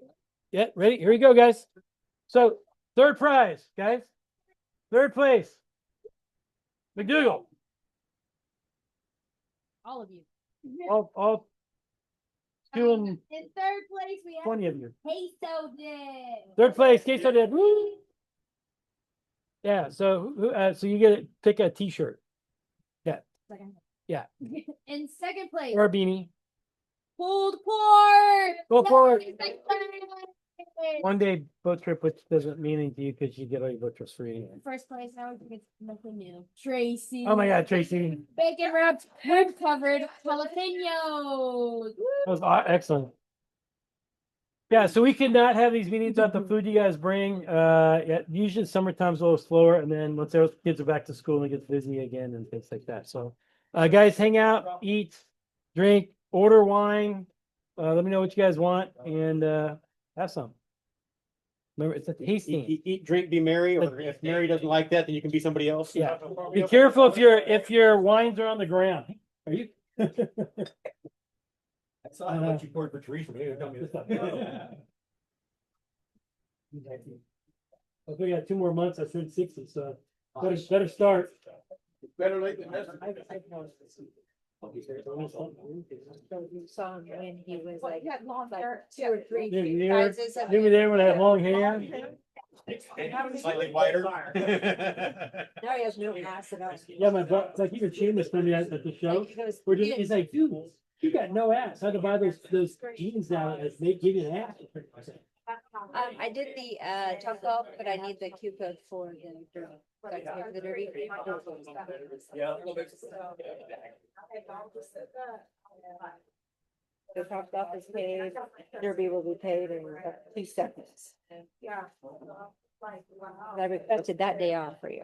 Yeah, ready? Here we go, guys. So third prize, guys. Third place. McDougal. All of you. All two and In third place, we have 20 of you. Queso Dip. Third place, Queso Dip. Woo! Yeah, so so you get to pick a t-shirt. Yeah. Yeah. In second place, Or a beanie. pulled pork. Go for it. One day boat trip, which doesn't mean anything to you because you get all your boat trips free anyway. First place, now it's nothing new. Tracy. Oh my God, Tracy. Bacon wrapped, herb covered jalapenos. That was excellent. Yeah, so we could not have these meetings without the food you guys bring. Yeah, usually summertime's a little slower, and then once those kids are back to school, it gets busy again and things like that. So, guys, hang out, eat, drink, order wine. Let me know what you guys want, and have some. Remember, it's a tasting. Eat, drink, be merry, or if Mary doesn't like that, then you can be somebody else. Yeah. Be careful if your wines are on the ground. Are you? I saw how much you poured for Teresa. Maybe tell me this stuff. We got 2 more months. I turned 60, so better start. Better late than never. You saw him when he was like, He had long hair. 2 or 3 You sizes of me there when I had long hair. Slightly wider. Now he has no ass at all. Yeah, my butt. It's like even Shane was telling me at the show. Like, he goes, We're just, he's like, dude, you got no ass. I had to buy those jeans now that make give you an ass. I did the Top Golf, but I need the Q code for the derby. So I can get the derby. Yeah. The Top Golf is paid, derby will be paid in 2 seconds. I requested that day off for you.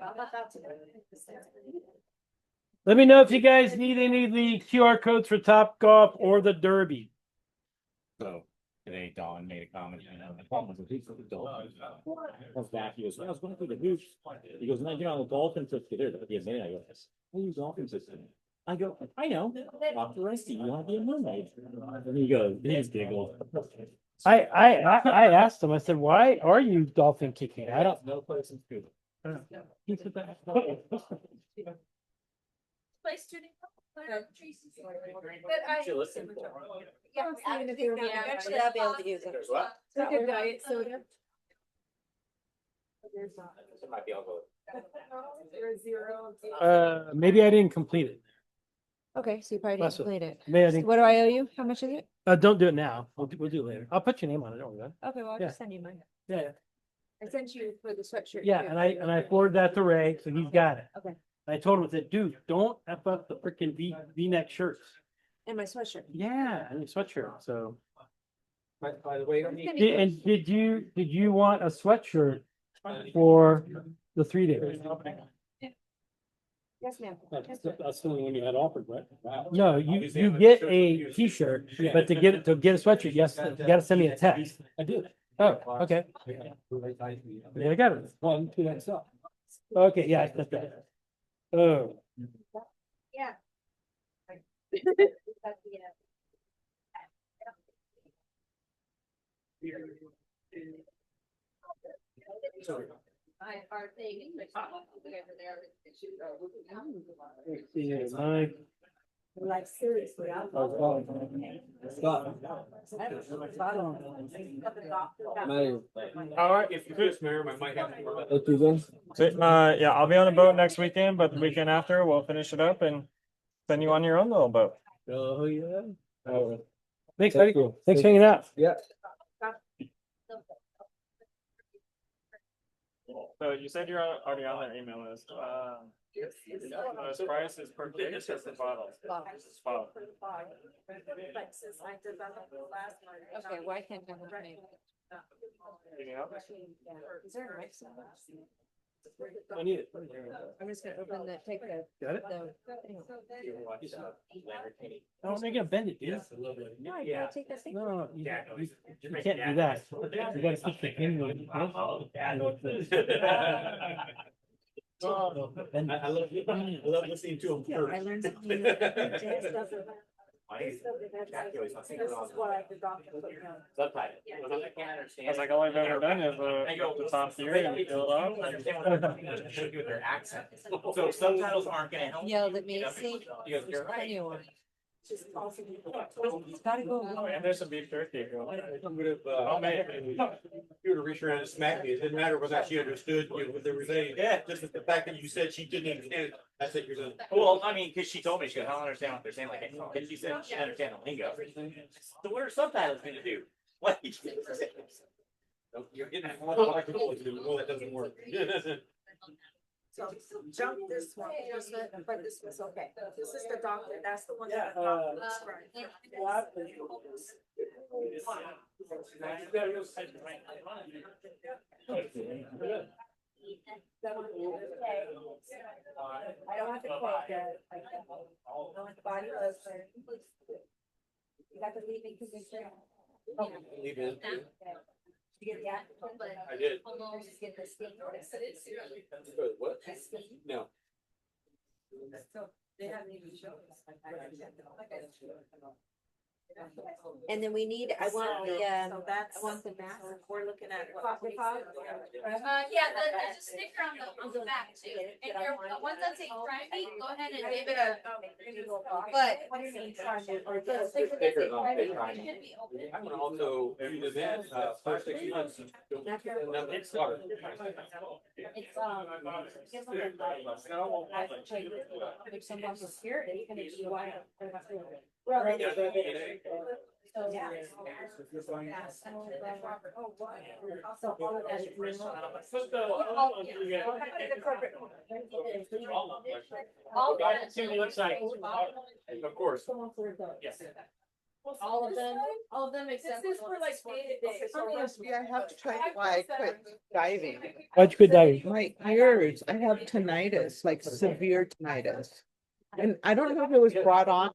Let me know if you guys need any of the QR codes for Top Golf or the Derby. So today Don made a comment, and the problem was he's the Dolphins. Comes back, he goes, I was going through the hoops. He goes, no, you know, the Dolphins are there, but the minute I go, I use Dolphin system. I go, I know. Talk to Rusty, you want to be a mermaid? And he goes, he just giggled. I asked him, I said, why are you dolphin kicking? I don't. No place in Cuba. He said that. Play student. Should listen. Yeah, Actually, I'll be able to use it. There's what? Like a diet soda. It might be all good. Maybe I didn't complete it. Okay, so you probably didn't That's complete it. Maybe I So didn't. what do I owe you? How much is it? Don't do it now. We'll do it later. I'll put your name on it. Don't worry about it. Okay, well, I'll Yeah. just send you mine. Yeah, I sent you for the sweatshirt. yeah. too. And I forwarded that to Ray, so he's got it. Okay. I told him, I said, dude, don't F up the freaking V-neck shirts. And my sweatshirt. Yeah, and a sweatshirt, so. By the way, And did you want a sweatshirt for the 3 days? Yes, ma'am. that's the one you had offered, right? No, you get a t-shirt, but to get a sweatshirt, yes, you gotta send me a text. I did. Oh, okay. Yeah, I got it. One, two, that's up. Okay, yeah, I got that. Oh, Yeah. Our thing. let's see, my. Like seriously, I'm. All right, if you could, Mayor, I might have. Yeah, I'll be on a boat next weekend, but the weekend after, we'll finish it up and send you on your own little boat. Oh, yeah. Thanks, buddy. Thanks for hanging out. Yeah. So you said you're already on that email list. Price is per case or per bottle? Bottle. Okay, why can't I have a name? Anything else? Is there a mix? I need it. I'm just gonna open the, take the. Got it? the- Oh, they're gonna bend it, dude. No, I gotta take this thing. No, you can't do that. You gotta keep the pin going. Bend it. I love listening to him. Yeah, I learned something new. This I was like, all I've ever done is the top here and fill it off. With their accent. So subtitles aren't gonna help. Yelled at me, see? You're right. Anyone. It's gotta go. Oh, and there's some beef jerky. if you want. I'm gonna, I'll make it. you were to reach around and smack me. It didn't matter whether she understood what they were saying. Yeah, just the fact that you said she didn't understand, that's it, you're done. Well, I mean, because she told me, she goes, I don't understand what they're saying, like, because she said she didn't understand the lingo. So what are subtitles gonna do? Like, You're getting. Well, that doesn't work. So jump this one, but this was okay. This is the doctor, that's the one. Yeah, I don't have to quote that. Body lotion. You got the leaving position. Leave it. You get that? I did. Just get the skin. What? No. So they haven't even shown us. And then we need, I want the, So that's, I want the mask. we're looking at. Yeah, there's a sticker on the back too. And you're, once that's a private, go ahead and give it a. But. The sticker that's a private should be open. I'm gonna also do the net, 6 months. It's, If someone's scared, it's gonna be why. So, yeah. all See what it looks like. Of course. Yes. all of them except. This is for like day to day. Honestly, I have to tell you why I quit diving. Why'd you quit diving? My ears, I have tinnitus, like severe tinnitus. And I don't know if it was brought on